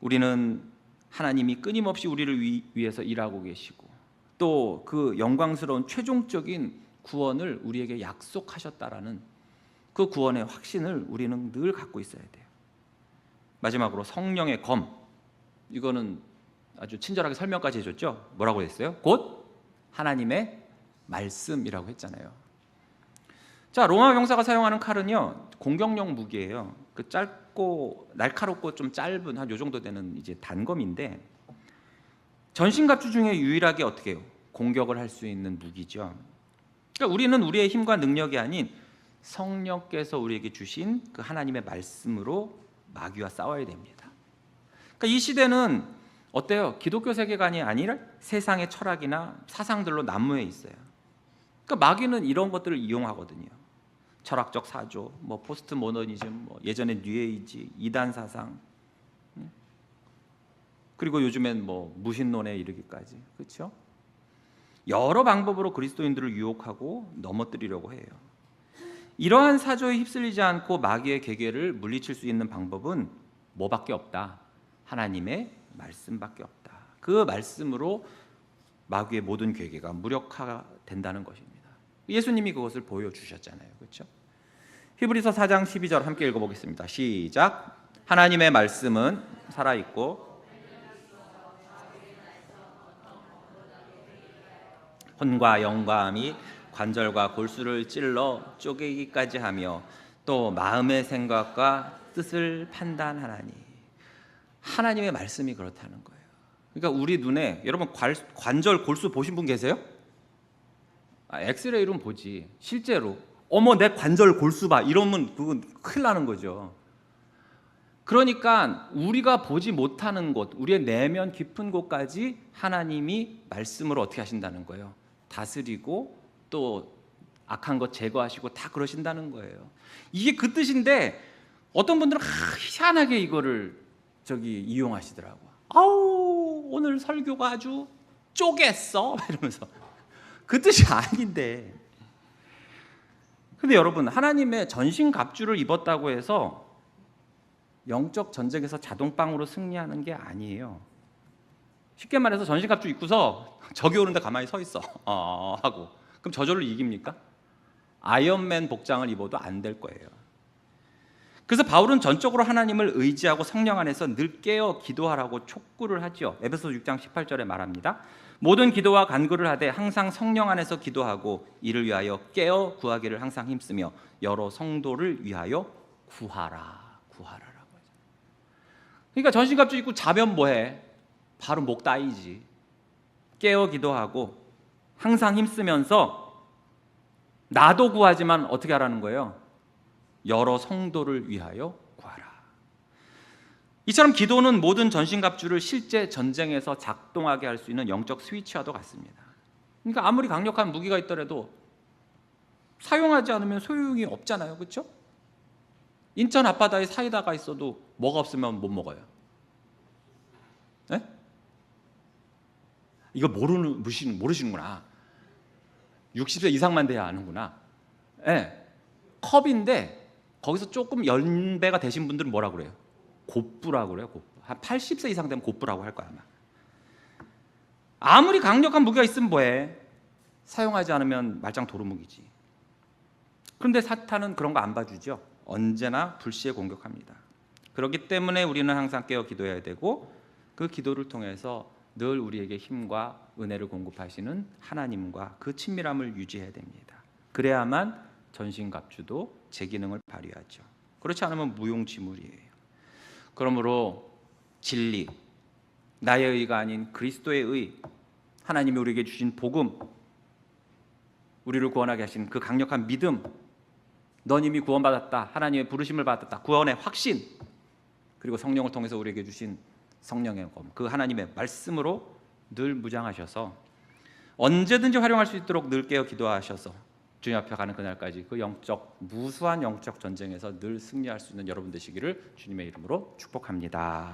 우리는 하나님이 끊임없이 우리를 위해서 일하고 계시고, 또 그 영광스러운 최종적인 구원을 우리에게 약속하셨다라는 그 구원의 확신을 우리는 늘 갖고 있어야 돼요. 마지막으로 성령의 검. 이거는 아주 친절하게 설명까지 해줬죠. 뭐라고 했어요? 곧 하나님의 말씀이라고 했잖아요. 자, 로마 병사가 사용하는 칼은요, 공격용 무기예요. 그 짧고 날카롭고 좀 짧은 한 요 정도 되는 이제 단검인데, 전신갑주 중에 유일하게 어떻게 해요? 공격을 할 수 있는 무기죠. 그러니까 우리는 우리의 힘과 능력이 아닌 성령께서 우리에게 주신 그 하나님의 말씀으로 마귀와 싸워야 됩니다. 그러니까 이 시대는 어때요? 기독교 세계관이 아니라 세상의 철학이나 사상들로 난무해 있어요. 그러니까 마귀는 이런 것들을 이용하거든요. 철학적 사조, 뭐 포스트 모더니즘, 뭐 예전에 뉴에이지, 이단 사상, 그리고 요즘엔 뭐 무신론에 이르기까지, 그렇죠? 여러 방법으로 그리스도인들을 유혹하고 넘어뜨리려고 해요. 이러한 사조에 휩쓸리지 않고 마귀의 계계를 물리칠 수 있는 방법은 뭐밖에 없다. 하나님의 말씀밖에 없다. 그 말씀으로 마귀의 모든 계계가 무력화된다는 것입니다. 예수님이 그것을 보여주셨잖아요. 그렇죠? 히브리서 4장 12절 함께 읽어보겠습니다. 시작. 하나님의 말씀은 살아있고 혼과 영과 암이 관절과 골수를 찔러 쪼개기까지 하며 또 마음의 생각과 뜻을 판단하나니. 하나님의 말씀이 그렇다는 거예요. 그러니까 우리 눈에 여러분 관절 골수 보신 분 계세요? 엑스레이로는 보지. 실제로 어머 내 관절 골수 봐 이러면 그건 큰일 나는 거죠. 그러니까 우리가 보지 못하는 곳, 우리의 내면 깊은 곳까지 하나님이 말씀으로 어떻게 하신다는 거예요. 다스리고 또 악한 것 제거하시고 다 그러신다는 거예요. 이게 그 뜻인데 어떤 분들은 희한하게 이거를 이용하시더라고. 아우 오늘 설교가 아주 쪼갰어 이러면서 그 뜻이 아닌데. 근데 여러분 하나님의 전신갑주를 입었다고 해서 영적 전쟁에서 자동빵으로 승리하는 게 아니에요. 쉽게 말해서 전신갑주 입고서 적이 오는데 가만히 서 있어 하고 그럼 저절로 이깁니까? 아이언맨 복장을 입어도 안 될 거예요. 그래서 바울은 전적으로 하나님을 의지하고 성령 안에서 늘 깨어 기도하라고 촉구를 하죠. 에베소서 6장 18절에 말합니다. 모든 기도와 간구를 하되 항상 성령 안에서 기도하고 이를 위하여 깨어 구하기를 항상 힘쓰며 여러 성도를 위하여 구하라라고 하죠. 그러니까 전신갑주 입고 자면 뭐해? 바로 목 따이지. 깨어 기도하고 항상 힘쓰면서 나도 구하지만 어떻게 하라는 거예요? 여러 성도를 위하여 구하라. 이처럼 기도는 모든 전신갑주를 실제 전쟁에서 작동하게 할 수 있는 영적 스위치와도 같습니다. 그러니까 아무리 강력한 무기가 있더라도 사용하지 않으면 소용이 없잖아요. 그렇죠? 인천 앞바다에 사이다가 있어도 뭐가 없으면 못 먹어요. 네? 이거 모르시는구나. 60세 이상만 돼야 아는구나. 네. 컵인데 거기서 조금 연배가 되신 분들은 뭐라 그래요? 곱부라고 그래요. 곱부. 한 80세 이상 되면 곱부라고 할 거야 아마. 아무리 강력한 무기가 있으면 뭐해? 사용하지 않으면 말짱 도루묵이지. 그런데 사탄은 그런 거 안 봐주죠. 언제나 불시에 공격합니다. 그렇기 때문에 우리는 항상 깨어 기도해야 되고 그 기도를 통해서 늘 우리에게 힘과 은혜를 공급하시는 하나님과 그 친밀함을 유지해야 됩니다. 그래야만 전신갑주도 제 기능을 발휘하죠. 그렇지 않으면 무용지물이에요. 그러므로 진리, 나의 의가 아닌 그리스도의 의, 하나님이 우리에게 주신 복음, 우리를 구원하게 하신 그 강력한 믿음, 넌 이미 구원받았다, 하나님의 부르심을 받았다, 구원의 확신, 그리고 성령을 통해서 우리에게 주신 성령의 검, 그 하나님의 말씀으로 늘 무장하셔서 언제든지 활용할 수 있도록 늘 깨어 기도하셔서 주님 앞에 가는 그날까지 그 무수한 영적 전쟁에서 늘 승리할 수 있는 여러분 되시기를 주님의 이름으로 축복합니다.